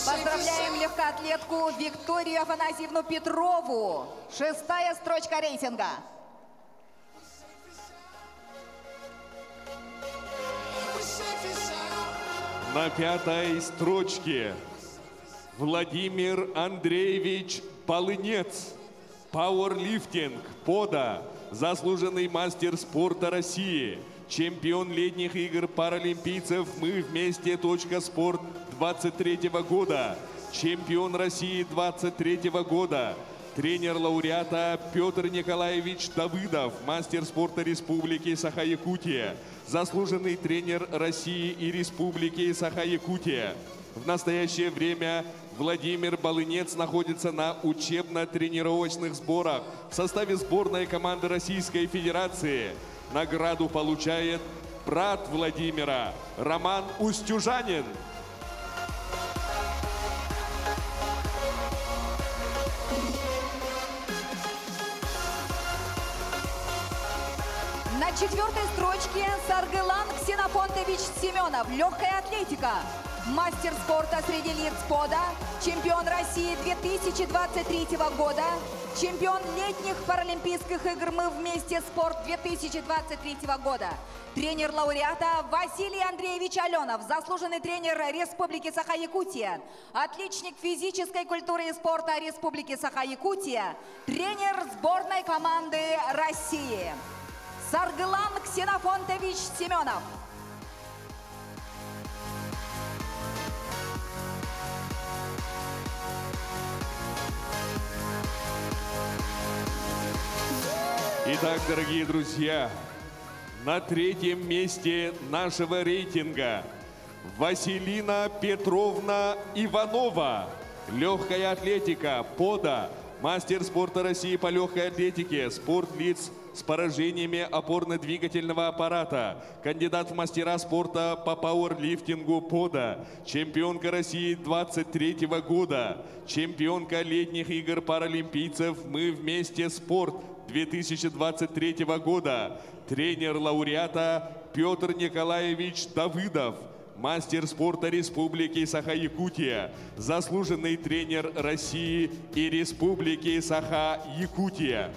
S8: Поздравляем легкоатлетку Викторию Афанасьевну Петрову. 6-я строчка рейтинга.
S10: На На 5-й строчке Владимир Андреевич Полынец, пауэрлифтинг, пода, заслуженный мастер спорта России, чемпион летних игр паралимпийцев «Мы вместе. Спорт» 23 года, чемпион России 23 года, тренер лауреата Петр Николаевич Давыдов, мастер спорта Республики Саха-Якутия, заслуженный тренер России и Республики Саха-Якутия. В настоящее время Владимир Полынец находится на учебно-тренировочных сборах в составе сборной команды Российской Федерации. Награду получает брат Владимира Роман Устюжанин.
S8: На 4-й строчке Саргылан Ксенофонтович Семенов, легкая атлетика, мастер спорта среди лиц пода, чемпион России 2023 года, чемпион летних паралимпийских игр «Мы вместе. Спорт» 2023 года, тренер лауреата Василий Андреевич Аленов, заслуженный тренер Республики Саха-Якутия, отличник физической культуры и спорта Республики Саха-Якутия, тренер сборной команды России. Саргылан Ксенофонтович Семенов.
S10: Итак, дорогие друзья, на 3-м месте нашего рейтинга Василина Петровна Иванова, легкая атлетика, пода, мастер спорта России по легкой атлетике, спорт лиц с поражениями опорно-двигательного аппарата, кандидат в мастера спорта по пауэрлифтингу, пода, чемпионка России 23 года, чемпионка летних игр паралимпийцев «Мы вместе. Спорт» 2023 года, тренер лауреата Петр Николаевич Давыдов, мастер спорта Республики Саха-Якутия, заслуженный тренер России и Республики Саха-Якутия.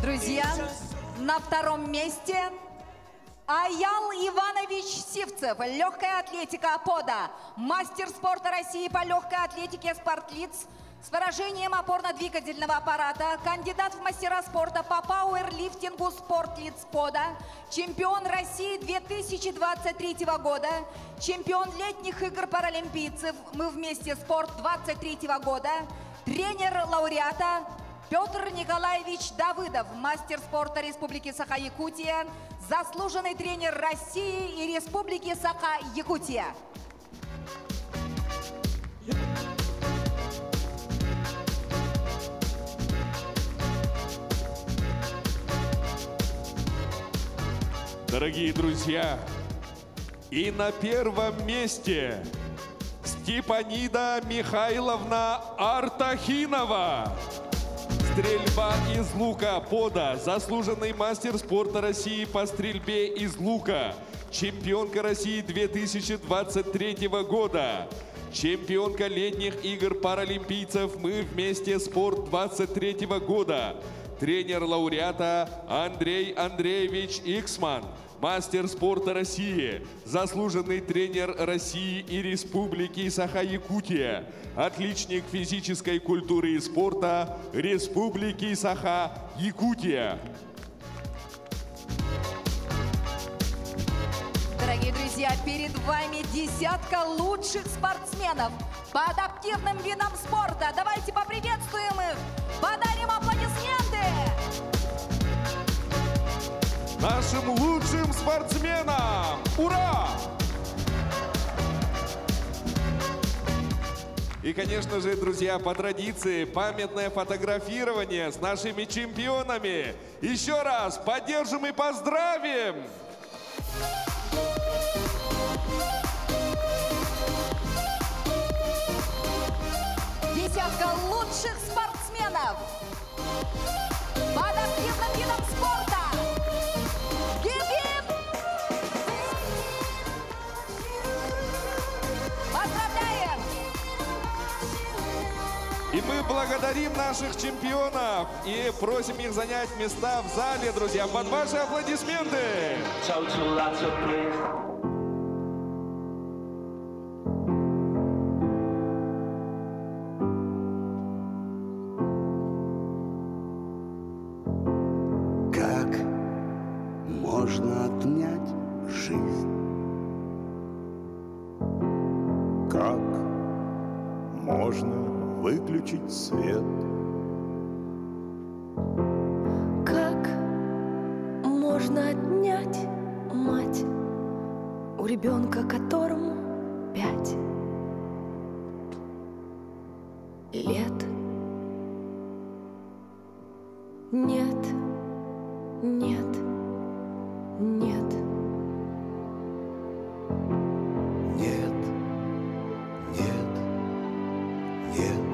S8: Друзья, на 2-м месте Аял Иванович Сивцев, легкая атлетика, пода, мастер спорта России по легкой атлетике, спортлиц с поражением опорно-двигательного аппарата, кандидат в мастера спорта по пауэрлифтингу, спортлиц, пода, чемпион России 2023 года, чемпион летних игр паралимпийцев «Мы вместе. Спорт» 23 года, тренер лауреата Петр Николаевич Давыдов, мастер спорта Республики Саха-Якутия, заслуженный тренер России и Республики Саха-Якутия.
S10: Дорогие друзья, и на 1-м месте Степанида Михайловна Артахинова. Стрельба из лука, пода, заслуженный мастер спорта России по стрельбе из лука, чемпионка России 2023 года, чемпионка летних игр паралимпийцев «Мы вместе. Спорт» 23 года, тренер лауреата Андрей Андреевич Иксман, мастер спорта России, заслуженный тренер России и Республики Саха-Якутия, отличник физической культуры и спорта Республики Саха-Якутия.
S8: Дорогие друзья, перед вами десятка лучших спортсменов по адаптивным видам спорта. Давайте поприветствуем их, подарим аплодисменты!
S10: Нашим лучшим спортсменам! Ура! И, конечно же, друзья, по традиции, памятное фотографирование с нашими чемпионами. Еще раз поддержим и поздравим!
S8: Десятка лучших спортсменов по адаптивным видам спорта. Гип-гип! Поздравляем!
S10: мы благодарим наших чемпионов и просим их занять места в зале, друзья, под ваши аплодисменты.
S12: Как можно отнять жизнь?
S13: Как можно выключить свет?
S14: Как можно отнять мать у ребенка, которому 5 лет? Нет, нет, нет.
S12: Нет, нет, нет.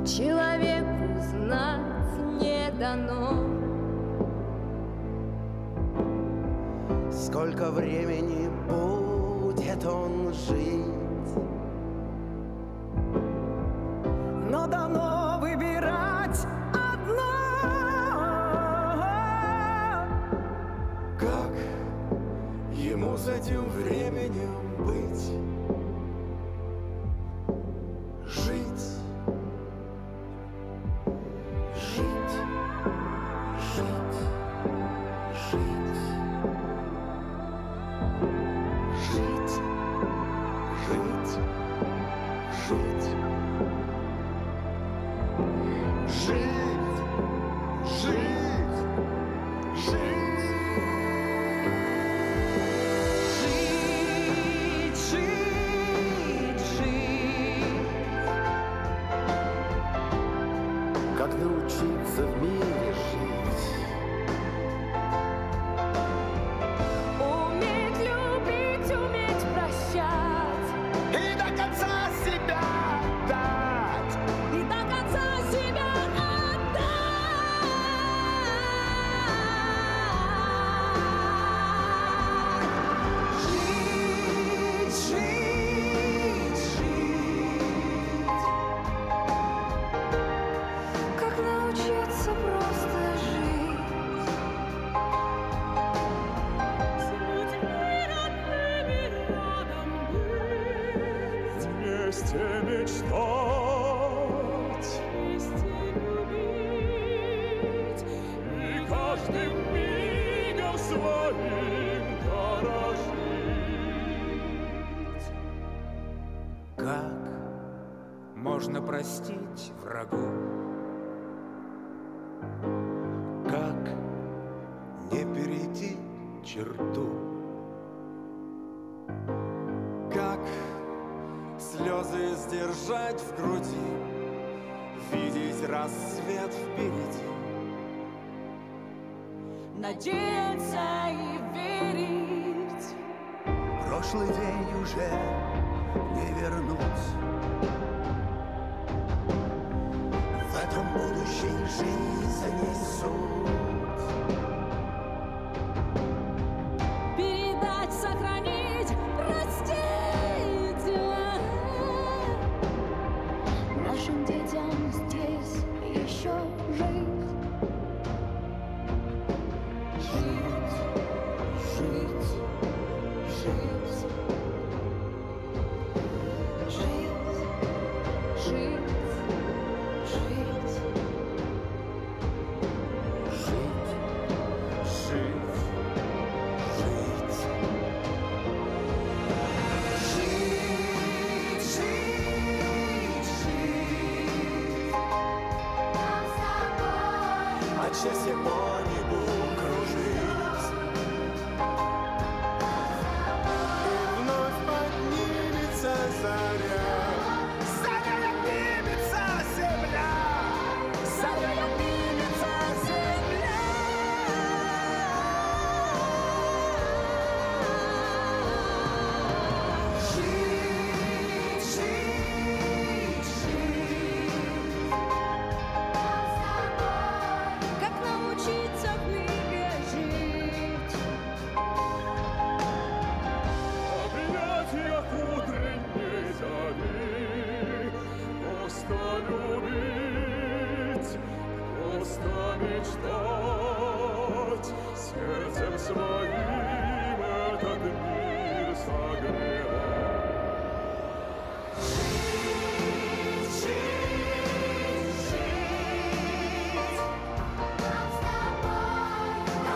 S14: Человеку знать не дано,
S12: Сколько времени будет он жить?
S9: Но дано выбирать одно.
S12: Как ему с этим временем быть? Жить. Жить. Жить. Жить. Жить. Жить. Жить. Жить. Жить. Жить. Как научиться в мире жить?
S14: уметь любить, уметь прощать
S12: И до конца себя отдать.
S14: и до конца себя отдать.
S12: Жить, жить, жить.
S14: Как научиться просто жить с людьми родными рядом быть,
S13: Вместе мечтать
S14: вместе любить
S13: и каждым мигом своим дорожить.
S15: Как можно простить врагу?
S12: Как не перейти черту? Как слезы сдержать в груди, видеть рассвет впереди?
S6: Надеяться и верить.
S12: Прошлый день уже не вернуть. В этом будущей жизни суть.
S6: Передать, сохранить, простить.
S14: нашим детям здесь еще жить.
S12: Жить, жить, жить.
S14: Жить, жить, жить.
S12: Жить, жить, жить. Жить, жить, жить. От счастья по небу кружить. И вновь поднимется заря. Заря поднимется земля. Заря поднимется земля. Жить, жить, жить.
S14: Как научиться
S13: просто любить, просто мечтать, сердцем своим этот мир согревать.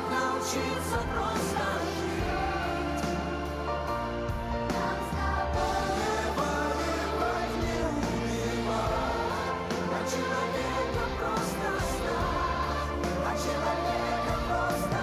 S6: Научиться просто жить. Нам с тобой не воевать, не убивать, а человеком просто стать, а человеком просто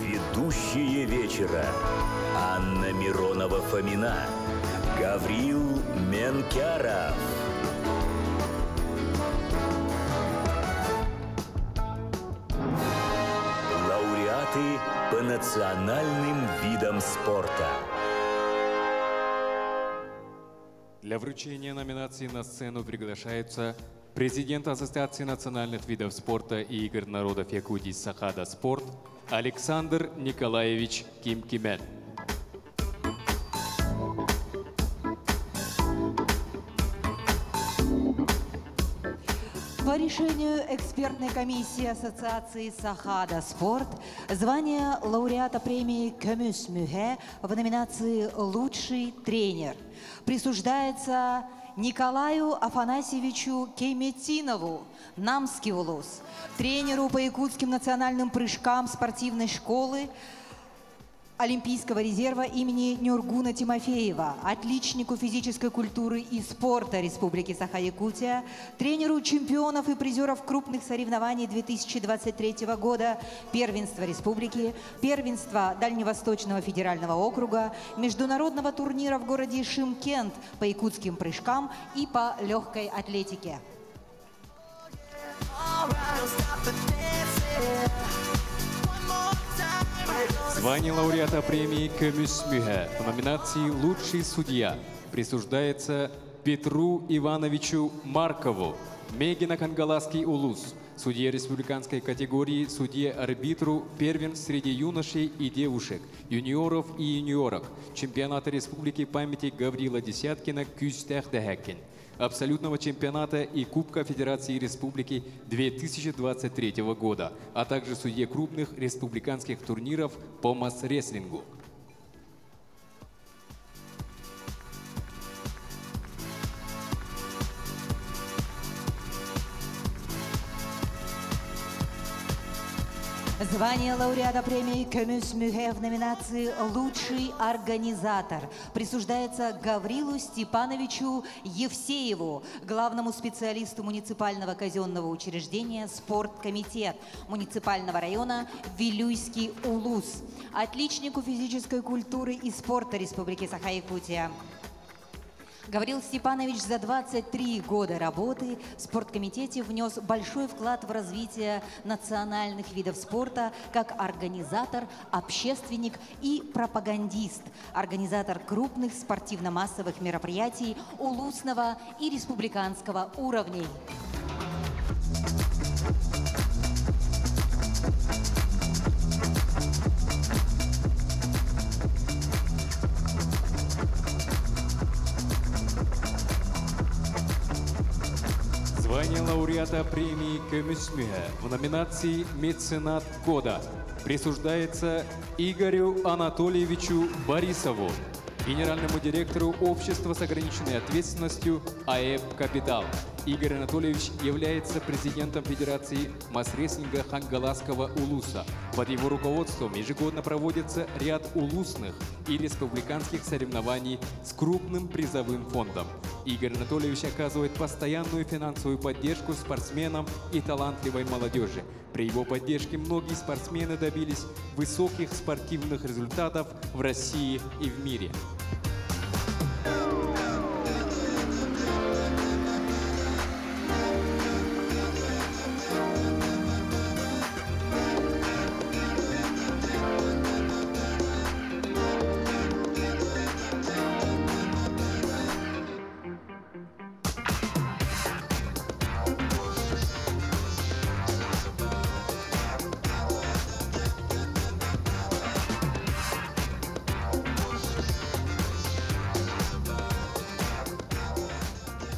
S1: Ведущие вечера: Анна Миронова-Фомина, Гаврил Менкяров. Лауреаты по национальным видам спорта.
S10: Для вручения номинаций на сцену приглашаются президент Ассоциации национальных видов спорта и игр народов Якутии «Сахада Спорт» Александр Николаевич Кимкимен.
S8: По решению экспертной комиссии Ассоциации «Сахада Спорт» звание лауреата премии «Көмүс Мюхе» в номинации «Лучший тренер» присуждается Николаю Афанасьевичу Кейметинову, Намский улус, тренеру по якутским национальным прыжкам спортивной школы Олимпийского резерва имени Нюргуна Тимофеева, отличнику физической культуры и спорта Республики Саха-Якутия, тренеру чемпионов и призеров крупных соревнований 2023 года, первенства республики, первенства Дальневосточного федерального округа, международного турнира в городе Шымкент по якутским прыжкам и по легкой атлетике.
S10: Звание лауреата премии «Көмүс Мюхе» в номинации «Лучший судья» присуждается Петру Ивановичу Маркову, Мегина Кангаласский улус, судье республиканской категории, судье-арбитру, первенств среди юношей и девушек, юниоров и юниорок, чемпионата республики памяти Гаврила Десяткина Кюстехдехекин, абсолютного чемпионата и Кубка Федерации Республики 2023 года, а также судье крупных республиканских турниров по масс-рестлингу.
S8: Звание лауреата премии «Көмүс Мюхе» в номинации «Лучший организатор» присуждается Гаврилу Степановичу Евсееву, главному специалисту муниципального казенного учреждения «Спорткомитет» муниципального района Вилюйский улус, отличнику физической культуры и спорта Республики Саха-Якутия. Гаврил Степанович за 23 года работы в спорткомитете внес большой вклад в развитие национальных видов спорта как организатор, общественник и пропагандист, организатор крупных спортивно-массовых мероприятий улусного и республиканского уровней.
S10: Звание лауреата премии «Көмүс Мюхе» в номинации «Меценат года» присуждается Игорю Анатольевичу Борисову, генеральному директору общества с ограниченной ответственностью АЭП «Капитал». Игорь Анатольевич является президентом Федерации масс-рестлинга Хангаласского улуса. Под его руководством ежегодно проводится ряд улусных и республиканских соревнований с крупным призовым фондом. Игорь Анатольевич оказывает постоянную финансовую поддержку спортсменам и талантливой молодежи. При его поддержке многие спортсмены добились высоких спортивных результатов в России и в мире.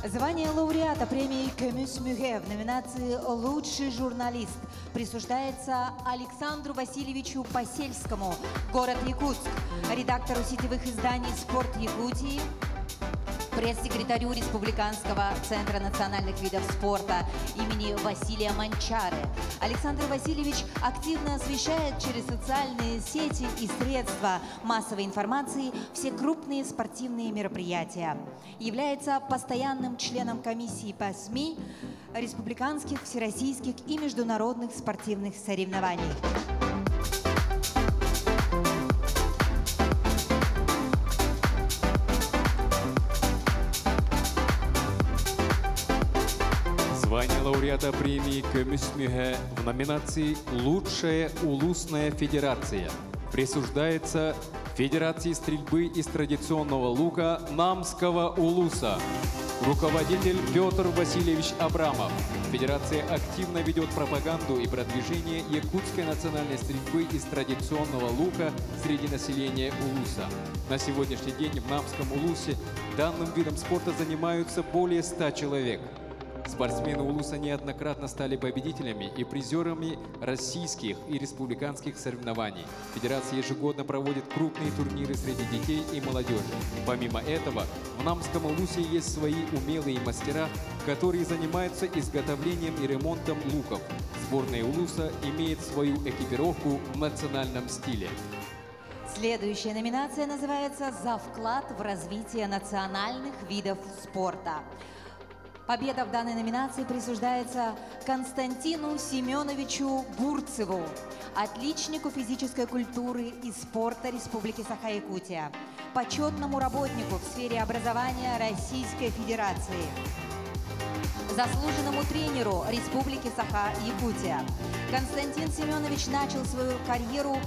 S2: Звание лауреата премии «Кэмюс Мюге» в номинации «Лучший журналист» присуждается Александру Васильевичу Посельскому, город Якутск, редактору сетевых изданий «Спорт Якутии», пресс-секретарю Республиканского центра национальных видов спорта имени Василия Манчары. Александр Васильевич активно освещает через социальные сети и средства массовой информации все крупные спортивные мероприятия. Является постоянным членом комиссии по СМИ республиканских, всероссийских и международных спортивных соревнований.
S10: Звание лауреата премии «Кэмюс Мюге» в номинации «Лучшая улусная федерация» присуждается Федерации стрельбы из традиционного лука Намского улуса. Руководитель Петр Васильевич Абрамов. Федерация активно ведет пропаганду и продвижение якутской национальной стрельбы из традиционного лука среди населения улуса. На сегодняшний день в Намском улусе данным видом спорта занимаются более 100 человек. Спортсмены улуса неоднократно стали победителями и призерами российских и республиканских соревнований. Федерация ежегодно проводит крупные турниры среди детей и молодежи. Помимо этого, в Намском улусе есть свои умелые мастера, которые занимаются изготовлением и ремонтом луков. Сборная улуса имеет свою экипировку в национальном стиле.
S2: Следующая номинация называется «За вклад в развитие национальных видов спорта». Победа в данной номинации присуждается Константину Семеновичу Бурцеву, отличнику физической культуры и спорта Республики Саха-Якутия, почетному работнику в сфере образования Российской Федерации, заслуженному тренеру Республики Саха-Якутия. Константин Семенович начал свою карьеру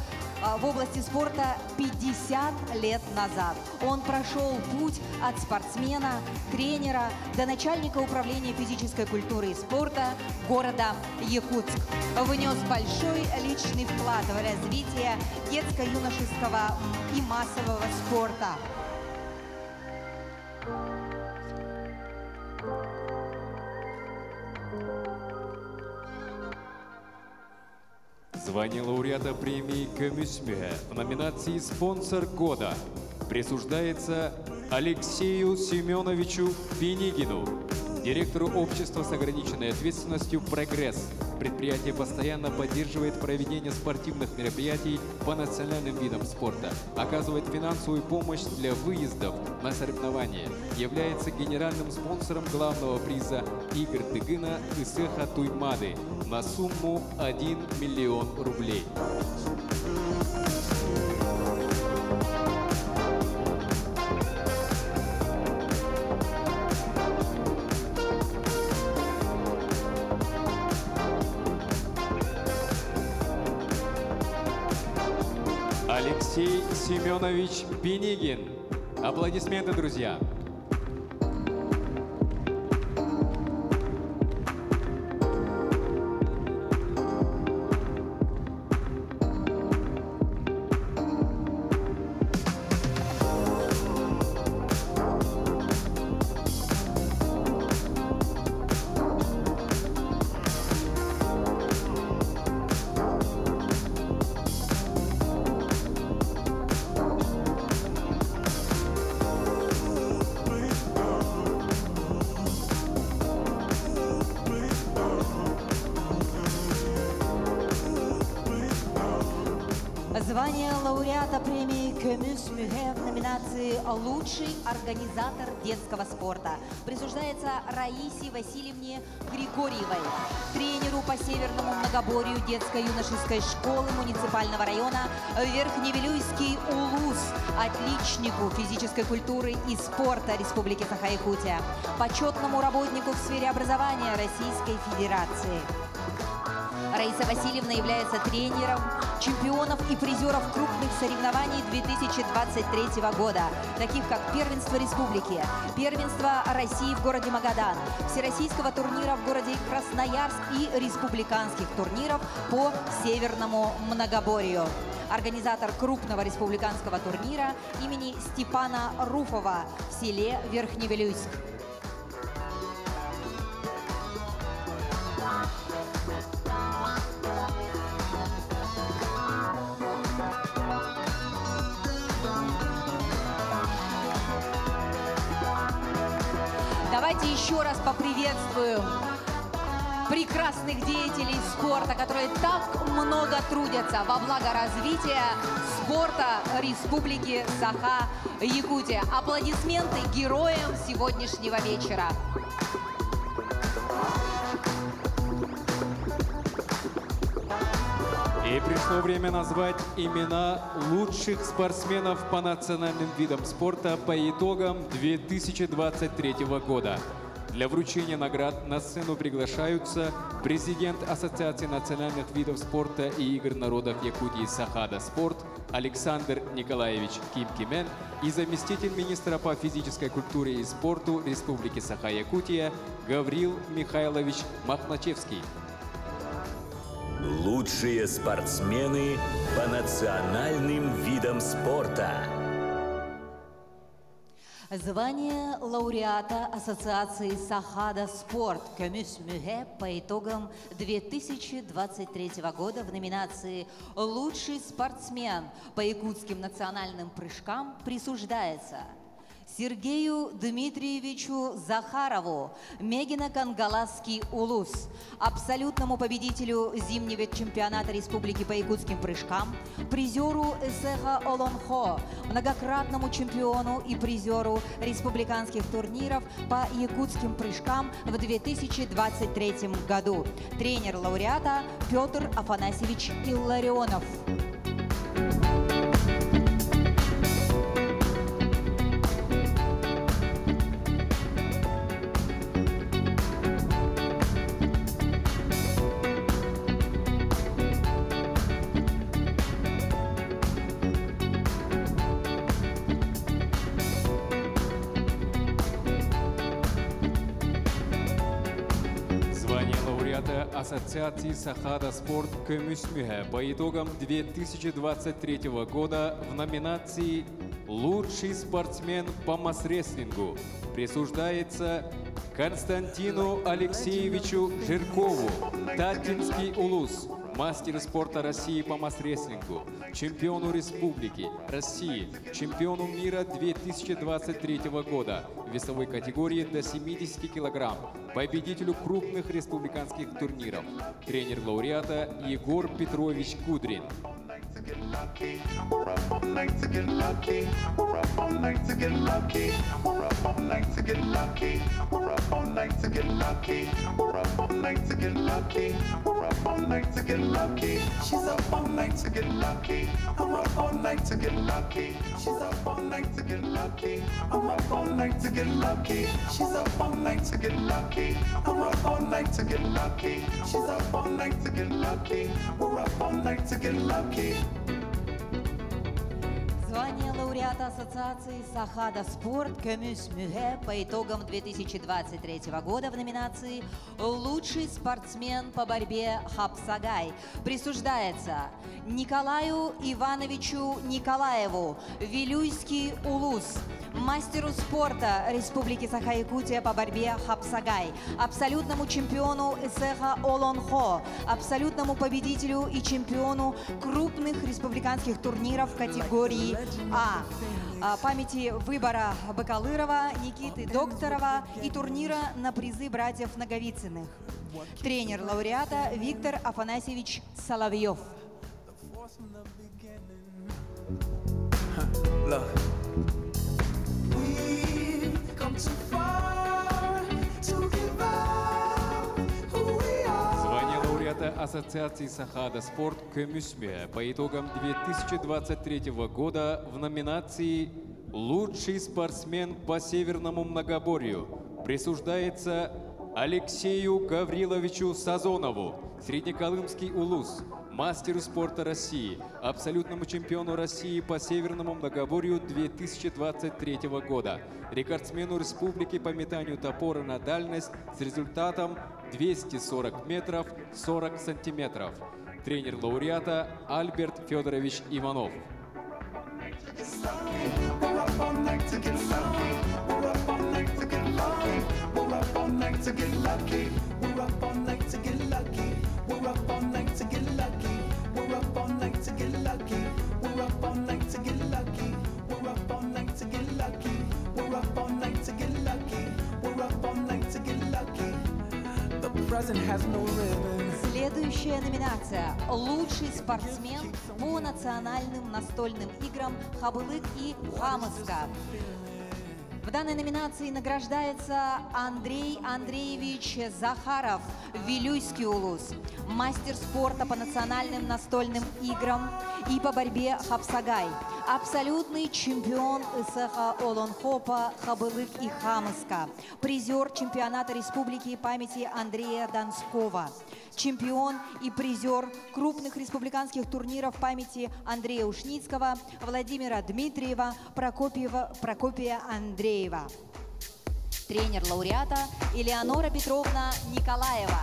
S2: в области спорта 50 лет назад. Он прошел путь от спортсмена, тренера до начальника управления физической культуры и спорта города Якутск. Внес большой личный вклад в развитие детско-юношеского и массового спорта.
S10: Звание лауреата премии «Кэмюс Мюге» в номинации «Спонсор года» присуждается Алексею Семеновичу Пенигину, директору общества с ограниченной ответственностью «Прогресс». Предприятие постоянно поддерживает проведение спортивных мероприятий по национальным видам спорта, оказывает финансовую помощь для выездов на соревнования, является генеральным спонсором главного приза игр Тыгына Исеха Туймады на сумму 1 миллион рублей. Алексей Семенович Пенигин. Аплодисменты, друзья.
S2: Звание лауреата премии «Кэмюс Мюге» в номинации «Лучший организатор детского спорта» присуждается Раисе Васильевне Григорьевой, тренеру по Северному многоборью детско-юношеской школы муниципального района Верхневилюйский улус, отличнику физической культуры и спорта Республики Саха-Якутия, почетному работнику в сфере образования Российской Федерации. Раиса Васильевна является тренером чемпионов и призеров крупных соревнований 2023 года, таких как Первенство Республики, Первенство России в городе Магадан, Всероссийского турнира в городе Красноярск и республиканских турниров по Северному многоборью. Организатор крупного республиканского турнира имени Степана Руфова в селе Верхневилюйск.
S8: Давайте еще раз поприветствуем прекрасных деятелей спорта, которые так много трудятся во благо развития спорта Республики Саха-Якутия. Аплодисменты героям сегодняшнего вечера.
S10: И пришло время назвать имена лучших спортсменов по национальным видам спорта по итогам 2023 года. Для вручения наград на сцену приглашаются президент Ассоциации национальных видов спорта и игр народов Якутии «Сахада Спорт» Александр Николаевич Кимкимен и заместитель министра по физической культуре и спорту Республики Саха-Якутия Гаврил Михайлович Махначевский.
S1: Лучшие спортсмены по национальным видам спорта.
S2: Звание лауреата Ассоциации Сахада Спорт Көмүс Мюхе по итогам 2023 года в номинации «Лучший спортсмен по якутским национальным прыжкам» присуждается Сергею Дмитриевичу Захарову, Мегино-Кангаласский улус, абсолютному победителю зимнего чемпионата республики по якутским прыжкам, призеру Эсеха Олонхо, многократному чемпиону и призеру республиканских турниров по якутским прыжкам в 2023 году. Тренер лауреата Петр Афанасьевич Илларионов.
S10: Ассоциации Сахада Спорт Көмүс Мюхе по итогам 2023 года в номинации «Лучший спортсмен по масс-рестлингу» присуждается Константину Алексеевичу Жиркову, Татинский улус, мастер спорта России по масс-рестлингу, чемпиону Республики России, чемпиону мира 2023 года в весовой категории до 70 килограмм, победителю крупных республиканских турниров, тренер лауреата Егор Петрович Кудрин.
S2: Звание лауреата Ассоциации Сахада Спорт Көмүс Мюхе по итогам 2023 года в номинации «Лучший спортсмен по борьбе Хапсагай» присуждается Николаю Ивановичу Николаеву, Вилюйский улус, мастеру спорта Республики Саха-Якутия по борьбе Хапсагай, абсолютному чемпиону Эсеха Олонхо, абсолютному победителю и чемпиону крупных республиканских турниров в категории А. Памяти выбора Бакалырова, Никиты Докторова и турнира на призы братьев Наговицыных. Тренер лауреата Виктор Афанасьевич Соловьев.
S10: Звание лауреата Ассоциации Сахада Спорт Көмүс Мюхе по итогам 2023 года в номинации «Лучший спортсмен по северному многоборью» присуждается Алексею Гавриловичу Сазонову, Среднеколымский улус, мастеру спорта России, абсолютному чемпиону России по северному многоборью 2023 года, рекордсмену республики по метанию топора на дальность с результатом 240 метров 40 сантиметров. Тренер лауреата Альберт Федорович Иванов.
S6: Lucky. We're up all night to get lucky. We're up all night to get lucky. We're up all night to get lucky. We're up all
S9: present has no ribbon.
S2: Следующая номинация – лучший спортсмен по национальным настольным играм «Хабылык» и «Хамыска». В данной номинации награждается Андрей Андреевич Захаров, Вилюйский улус, мастер спорта по национальным настольным играм и по борьбе Хапсагай, абсолютный чемпион СХ Олонхопа, Хабылык и Хамыска, призер чемпионата республики памяти Андрея Донского, чемпион и призер крупных республиканских турниров памяти Андрея Ушницкого, Владимира Дмитриева, Прокопия Андреева. Тренер лауреата Элеонора Петровна Николаева.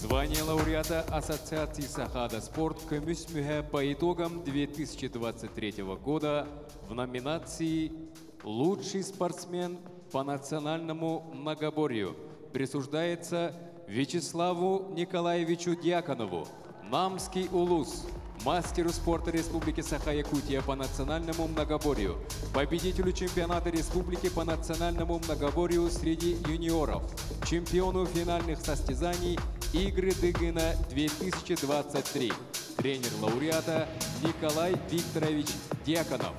S10: Звание лауреата Ассоциации Сахада Спорт Күміс Мүхе по итогам 2023 года в номинации «Лучший спортсмен по национальному многоборью» присуждается Вячеславу Николаевичу Дьяконову, Намский улус, мастеру спорта Республики Саха-Якутия по национальному многоборью, победителю чемпионата Республики по национальному многоборью среди юниоров, чемпиону финальных состязаний Игры Дыгына 2023, тренер лауреата Николай Викторович Дьяконов.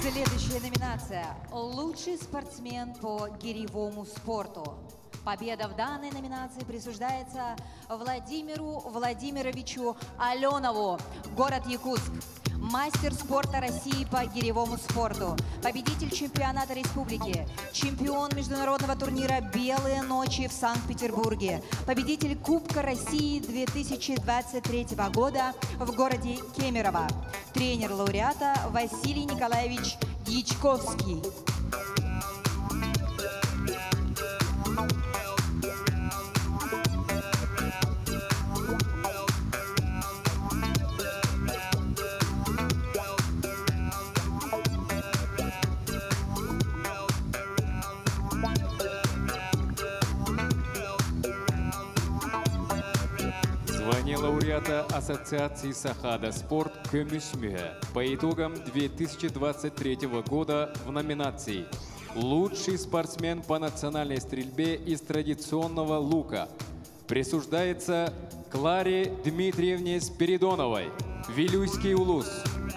S2: Следующая номинация – лучший спортсмен по гиревому спорту. Победа в данной номинации присуждается Владимиру Владимировичу Аленову, город Якутск. Мастер спорта России по гиревому спорту, победитель чемпионата республики, чемпион международного турнира «Белые ночи» в Санкт-Петербурге, победитель Кубка России 2023 года в городе Кемерово, тренер лауреата Василий Николаевич Дьячковский.
S10: Звание лауреата Ассоциации Сахада Спорт Күміс Мүхе по итогам 2023 года в номинации «Лучший спортсмен по национальной стрельбе из традиционного лука» присуждается Кларе Дмитриевне Спиридоновой, Вилюйский улус,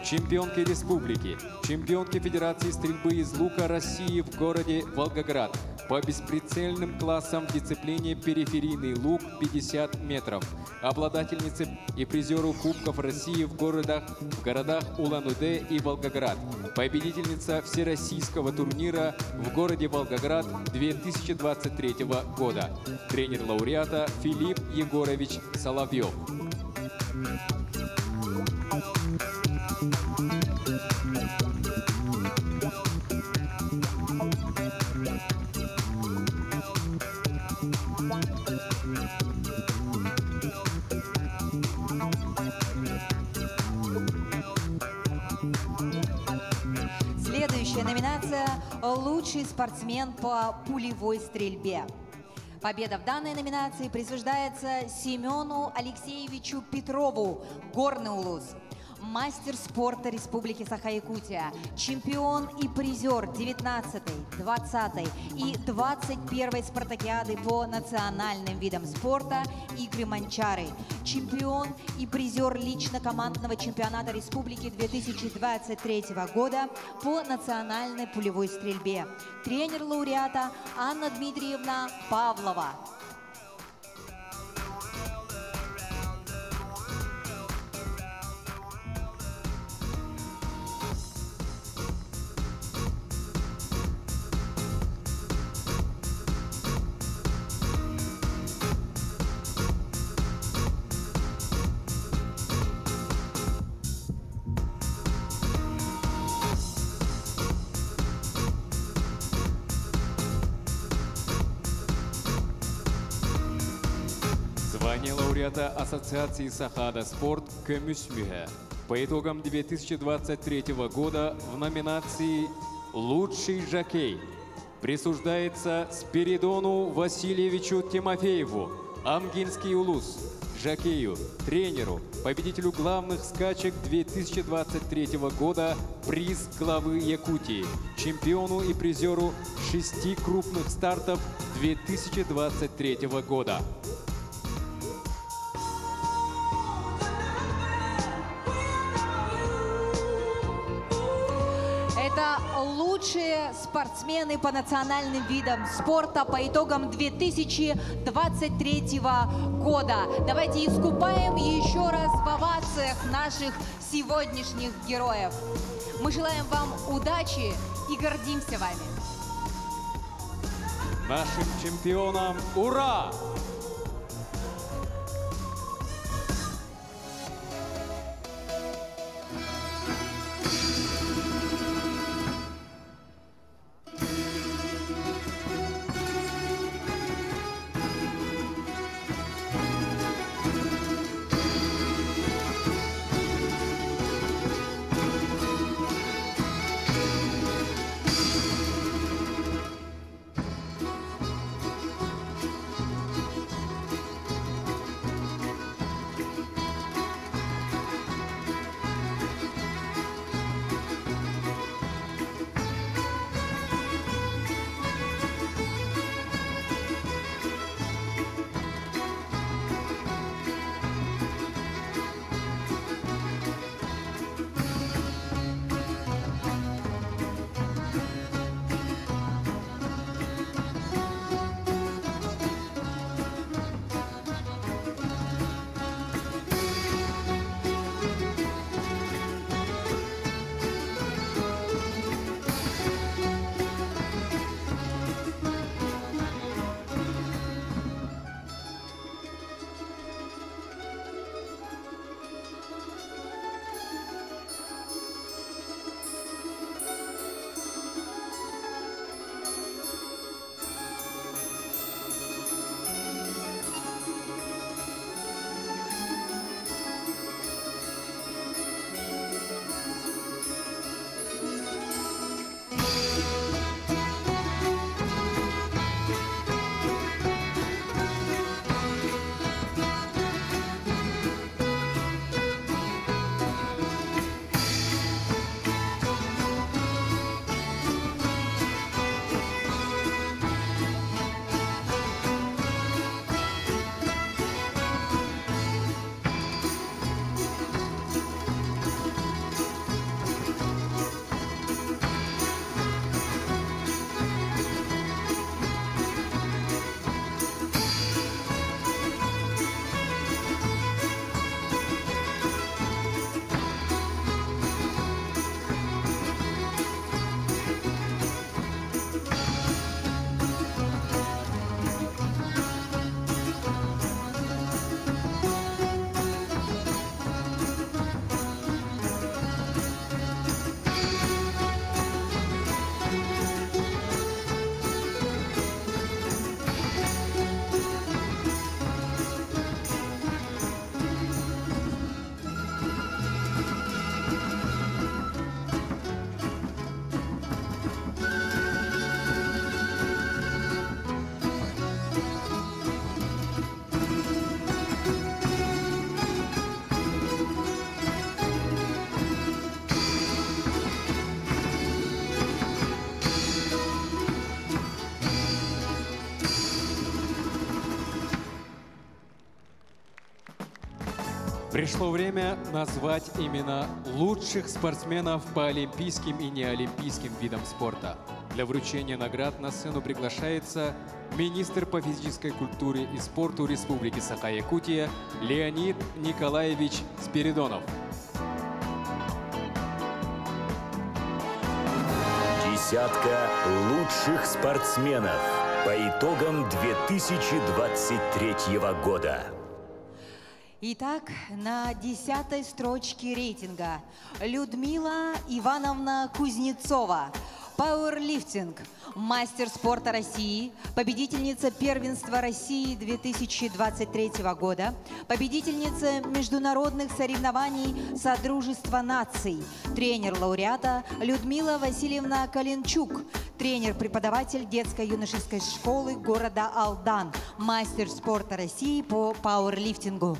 S10: чемпионке республики, чемпионке Федерации стрельбы из лука России в городе Волгоград по бесприцельным классам в дисциплине периферийный лук 50 метров, обладательнице и призеру Кубков России в городах Улан-Удэ и Волгоград, победительница всероссийского турнира в городе Волгоград 2023 года, тренер лауреата Филипп Егорович Соловьев.
S2: Следующая номинация – «Лучший спортсмен по пулевой стрельбе». Победа в данной номинации присуждается Семену Алексеевичу Петрову, горный улус, мастер спорта Республики Саха-Якутия, чемпион и призер 19-й, 20-й и 21-й спартакиады по национальным видам спорта «Игры Манчары», чемпион и призер лично-командного чемпионата Республики 2023 года по национальной пулевой стрельбе, тренер лауреата Анна Дмитриевна Павлова.
S10: Звание лауреата Ассоциации Сахада Спорт Көмүс-Мүйе. По итогам 2023 года в номинации «Лучший жокей» присуждается Спиридону Васильевичу Тимофееву, Амгинский улус, жокею, тренеру, победителю главных скачек 2023 года, приз главы Якутии, чемпиону и призеру 6 крупных стартов 2023 года.
S8: Это лучшие спортсмены по национальным видам спорта по итогам 2023 года. Давайте искупаем еще раз в овациях наших сегодняшних героев. Мы желаем вам удачи и гордимся вами.
S10: Нашим чемпионам ура! Пришло время назвать имена лучших спортсменов по олимпийским и неолимпийским видам спорта. Для вручения наград на сцену приглашается министр по физической культуре и спорту Республики Саха-Якутия Леонид Николаевич Спиридонов.
S1: Десятка лучших спортсменов по итогам 2023 года.
S2: Итак, на 10-й строчке рейтинга Людмила Ивановна Кузнецова. По
S8: Пауэрлифтинг. Мастер спорта России, победительница первенства России 2023 года, победительница международных соревнований Содружества наций, тренер лауреата Людмила Васильевна Калинчук, тренер-преподаватель детско-юношеской школы города Алдан, мастер спорта России по пауэрлифтингу.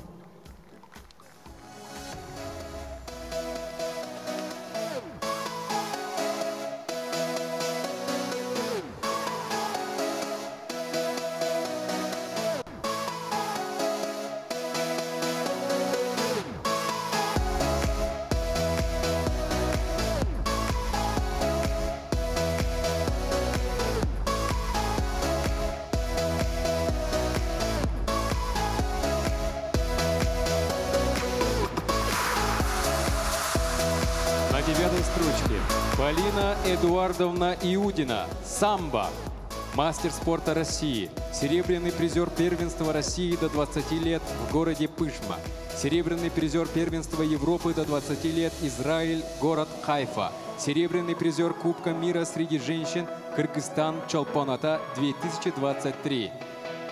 S10: На 9-й строчке Полина Эдуардовна Иудина, самбо. Мастер спорта России, серебряный призер первенства России до 20 лет в городе Пышма, серебряный призер первенства Европы до 20 лет Израиль, город Хайфа, серебряный призер Кубка мира среди женщин Кыргызстан Чолпоната 2023,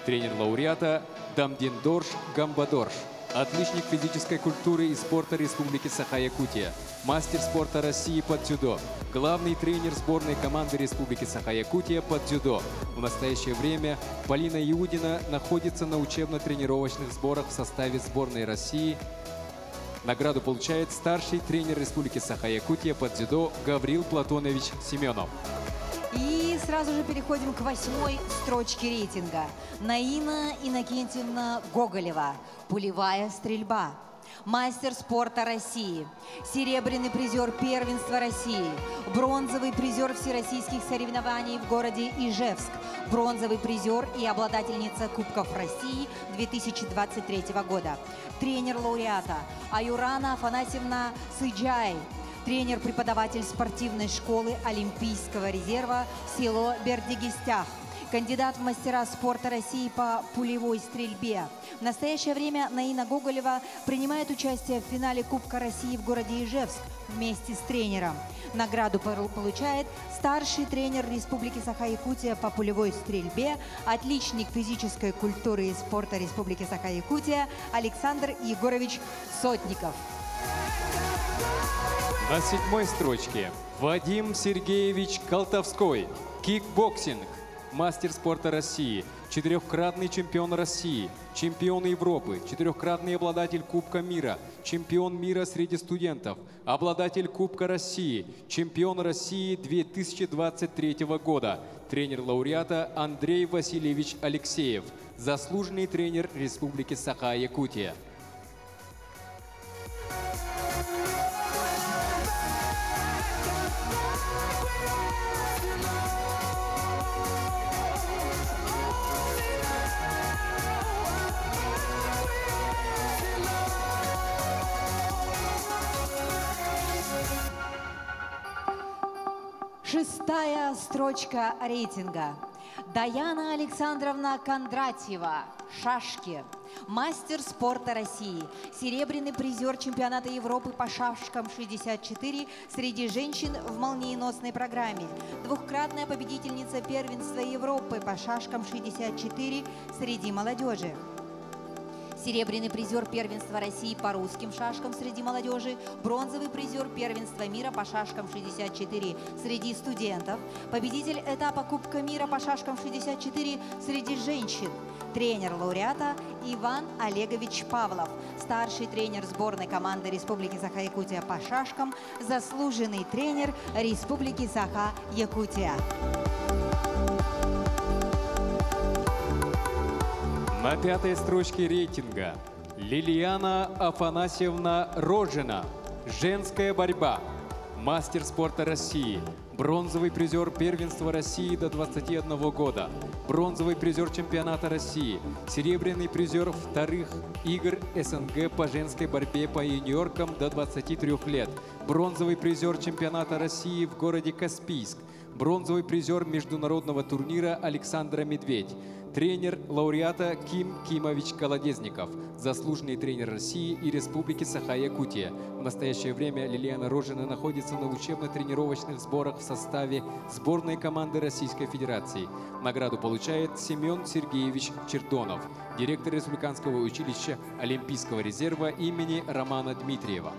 S10: тренер лауреата Дамдиндорж Гамбадорж. Отличник физической культуры и спорта Республики Саха-Якутия, мастер спорта России по дзюдо, главный тренер сборной команды Республики Саха-Якутия по дзюдо. В настоящее время Полина Иудина находится на учебно-тренировочных сборах в составе сборной России. Награду получает старший тренер Республики Саха-Якутия по дзюдо Гаврил Платонович Семенов.
S8: И сразу же переходим к 8-й строчке рейтинга. Наина Иннокентьевна Гоголева. Пулевая стрельба. Мастер спорта России. Серебряный призер первенства России. Бронзовый призер всероссийских соревнований в городе Ижевск. Бронзовый призер и обладательница Кубков России 2023 года. Тренер лауреата Аюрана Афанасьевна Сыджай. Тренер-преподаватель спортивной школы Олимпийского резерва село Бердигистях. Кандидат в мастера спорта России по пулевой стрельбе. В настоящее время Наина Гоголева принимает участие в финале Кубка России в городе Ижевск вместе с тренером. Награду получает старший тренер Республики Саха-Якутия по пулевой стрельбе, отличник физической культуры и спорта Республики Саха-Якутия Александр Егорович Сотников.
S10: На 7-й строчке Вадим Сергеевич Колтовской, кикбоксинг. Мастер спорта России, 4-кратный чемпион России, чемпион Европы, 4-кратный обладатель Кубка мира, чемпион мира среди студентов, обладатель Кубка России, чемпион России 2023 года, тренер лауреата Андрей Васильевич Алексеев, заслуженный тренер Республики Саха-Якутия.
S8: Шестая строчка рейтинга. Даяна Александровна Кондратьева, шашки. Мастер спорта России. Серебряный призер чемпионата Европы по шашкам 64 среди женщин в молниеносной программе. 2-кратная победительница первенства Европы по шашкам 64 среди молодежи. Серебряный призер первенства России по русским шашкам среди молодежи, бронзовый призер первенства мира по шашкам 64 среди студентов, победитель этапа Кубка мира по шашкам 64 среди женщин, тренер лауреата Иван Олегович Павлов, старший тренер сборной команды Республики Саха-Якутия по шашкам, заслуженный тренер Республики Саха-Якутия.
S10: На 5-й строчке рейтинга Лилиана Афанасьевна Рожина, женская борьба. Мастер спорта России, бронзовый призер первенства России до 21 года, бронзовый призер чемпионата России, серебряный призер 2-х игр СНГ по женской борьбе по юниоркам до 23 лет, бронзовый призер чемпионата России в городе Каспийск, Бронзовый призер международного турнира Александра Медведь. Тренер лауреата Ким Кимович Колодезников, заслуженный тренер России и Республики Саха-Якутия. В настоящее время Лилиана Рожина находится на учебно-тренировочных сборах в составе сборной команды Российской Федерации. Награду получает Семен Сергеевич Чердонов, директор Республиканского училища Олимпийского резерва имени Романа Дмитриева.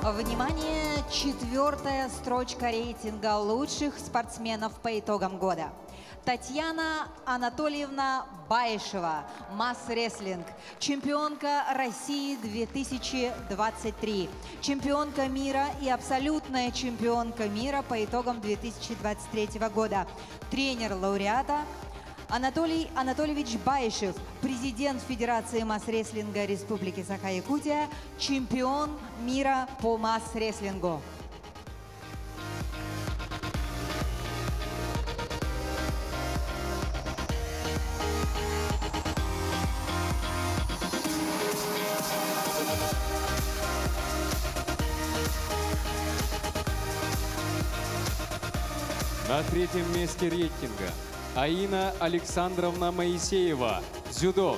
S2: Внимание! 4-я строчка рейтинга лучших спортсменов по итогам года. Татьяна Анатольевна Баишева, масс-рестлинг, чемпионка России 2023, чемпионка мира и абсолютная чемпионка мира по итогам 2023 года, тренер лауреата Анатолий Анатольевич Баишев, президент Федерации масс-рестлинга Республики Саха-Якутия, чемпион мира по масс-рестлингу.
S10: На 3-м месте рейтинга Аина Александровна Моисеева, дзюдо,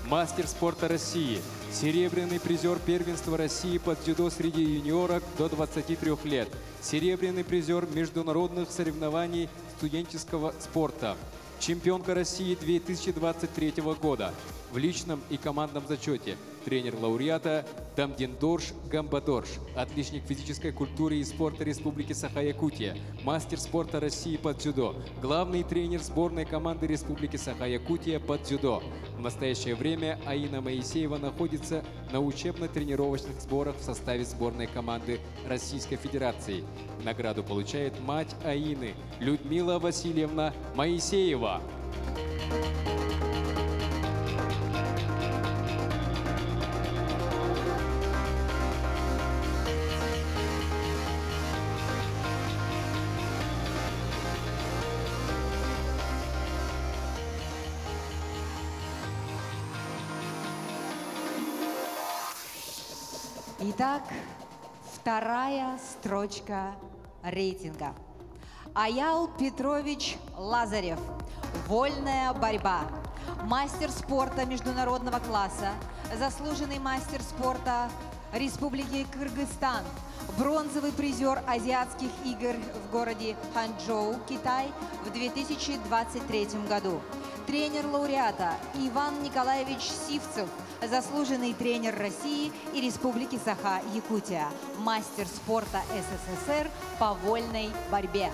S10: мастер спорта России, серебряный призер первенства России по дзюдо среди юниорок до 23 лет, серебряный призер международных соревнований студенческого спорта, чемпионка России 2023 года в личном и командном зачете, тренер лауреата Дамдендорж Гамбадорж, отличник физической культуры и спорта Республики Саха-Якутия, мастер спорта России по дзюдо, главный тренер сборной команды Республики Саха-Якутия по дзюдо. В настоящее время Аина Моисеева находится на учебно-тренировочных сборах в составе сборной команды Российской Федерации. Награду получает мать Аины Людмила Васильевна Моисеева.
S2: Итак, 2-я строчка рейтинга. Аял Петрович Лазарев. Вольная борьба. Мастер спорта международного класса. Заслуженный мастер спорта Республики Кыргызстан. Бронзовый призер Азиатских игр в городе Ханчжоу, Китай в 2023 году. Тренер лауреата Иван Николаевич Сивцев, заслуженный тренер России и Республики Саха-Якутия, мастер спорта СССР по вольной борьбе.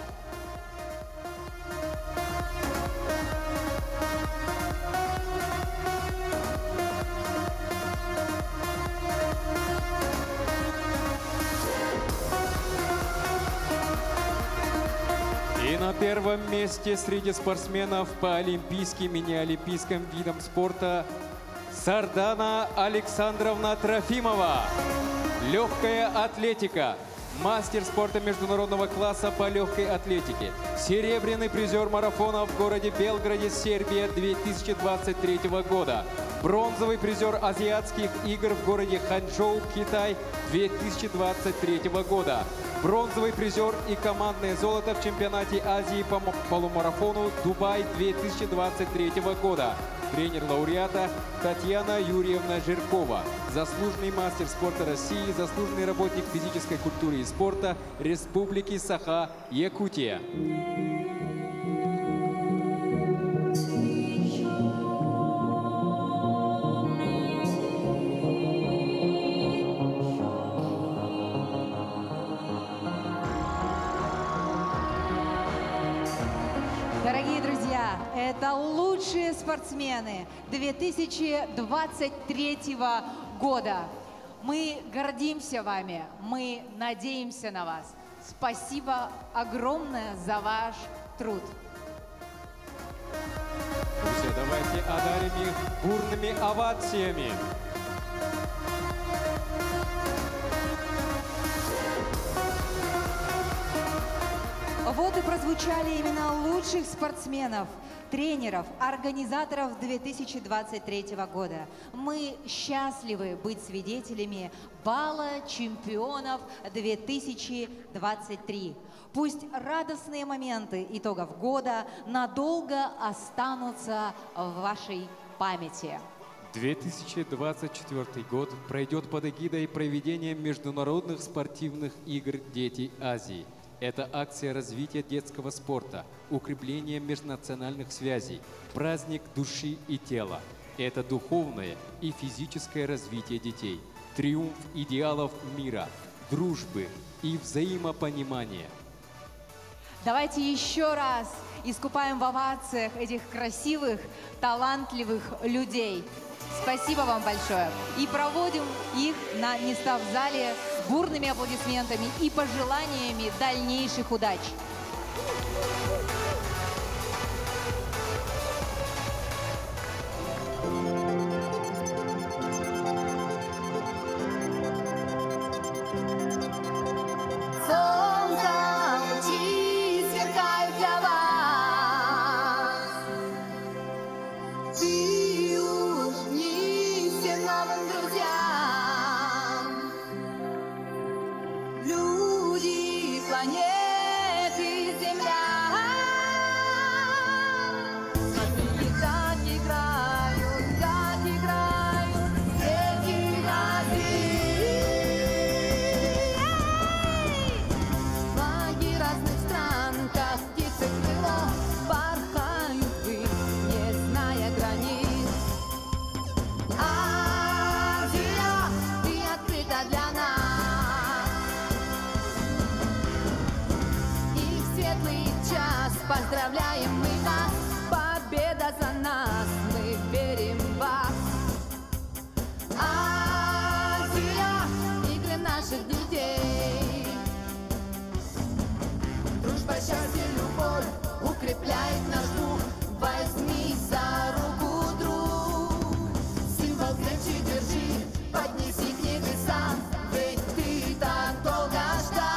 S10: И на 1-м месте среди спортсменов по олимпийским и неолимпийским видам спорта Сардана Александровна Трофимова. Легкая атлетика. Мастер спорта международного класса по легкой атлетике. Серебряный призер марафона в городе Белграде, Сербия 2023 года. Бронзовый призер Азиатских игр в городе Ханчжоу, Китай 2023 года. Бронзовый призер и командное золото в чемпионате Азии по полумарафону Дубай 2023 года. Тренер лауреата Татьяна Юрьевна Жиркова. Заслуженный мастер спорта России, заслуженный работник физической культуры и спорта Республики Саха-Якутия.
S2: Дорогие друзья, это лучшие спортсмены 2023 года. Мы гордимся вами, мы надеемся на вас. Спасибо огромное за ваш труд.
S10: Друзья, давайте одарим их бурными овациями.
S2: Вот и прозвучали имена лучших спортсменов, тренеров, организаторов 2023 года. Мы счастливы быть свидетелями бала чемпионов 2023. Пусть радостные моменты итогов года надолго останутся в вашей памяти.
S10: 2024 год пройдет под эгидой проведения международных спортивных игр «Дети Азии». Это акция развития детского спорта, укрепление межнациональных связей, праздник души и тела. Это духовное и физическое развитие детей, триумф идеалов мира, дружбы и взаимопонимания.
S2: Давайте еще раз искупаем в овациях этих красивых, талантливых людей. Спасибо вам большое. И проводим их на места в зале бурными аплодисментами и пожеланиями дальнейших удач.
S6: Поздравляем мы вас, победа за нас, мы верим в вас. Азия, игры наших детей. Дружба, счастье, любовь укрепляет наш дух. Возьми за руку, друг. Символ крепче держи, поднеси к небесам, ведь ты так долго ждал.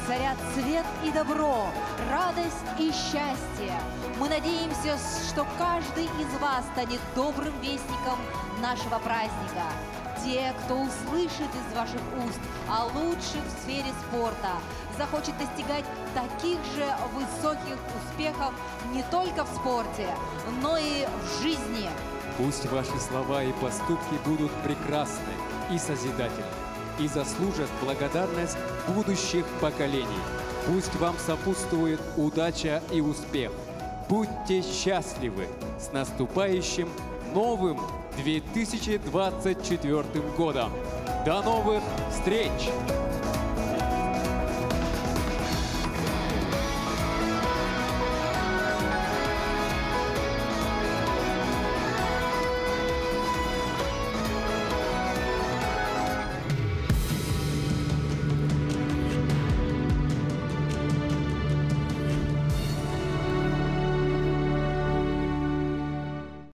S2: Царят свет и добро, радость и счастье. Мы надеемся, что каждый из вас станет добрым вестником нашего праздника. Те, кто услышит из ваших уст о лучших в сфере спорта, захочет достигать таких же высоких успехов не только в спорте, но и в жизни.
S10: Пусть ваши слова и поступки будут прекрасны. и созидательны, и заслужат благодарность будущих поколений. Пусть вам сопутствует удача и успех. Будьте счастливы с наступающим новым 2024 годом. До новых встреч!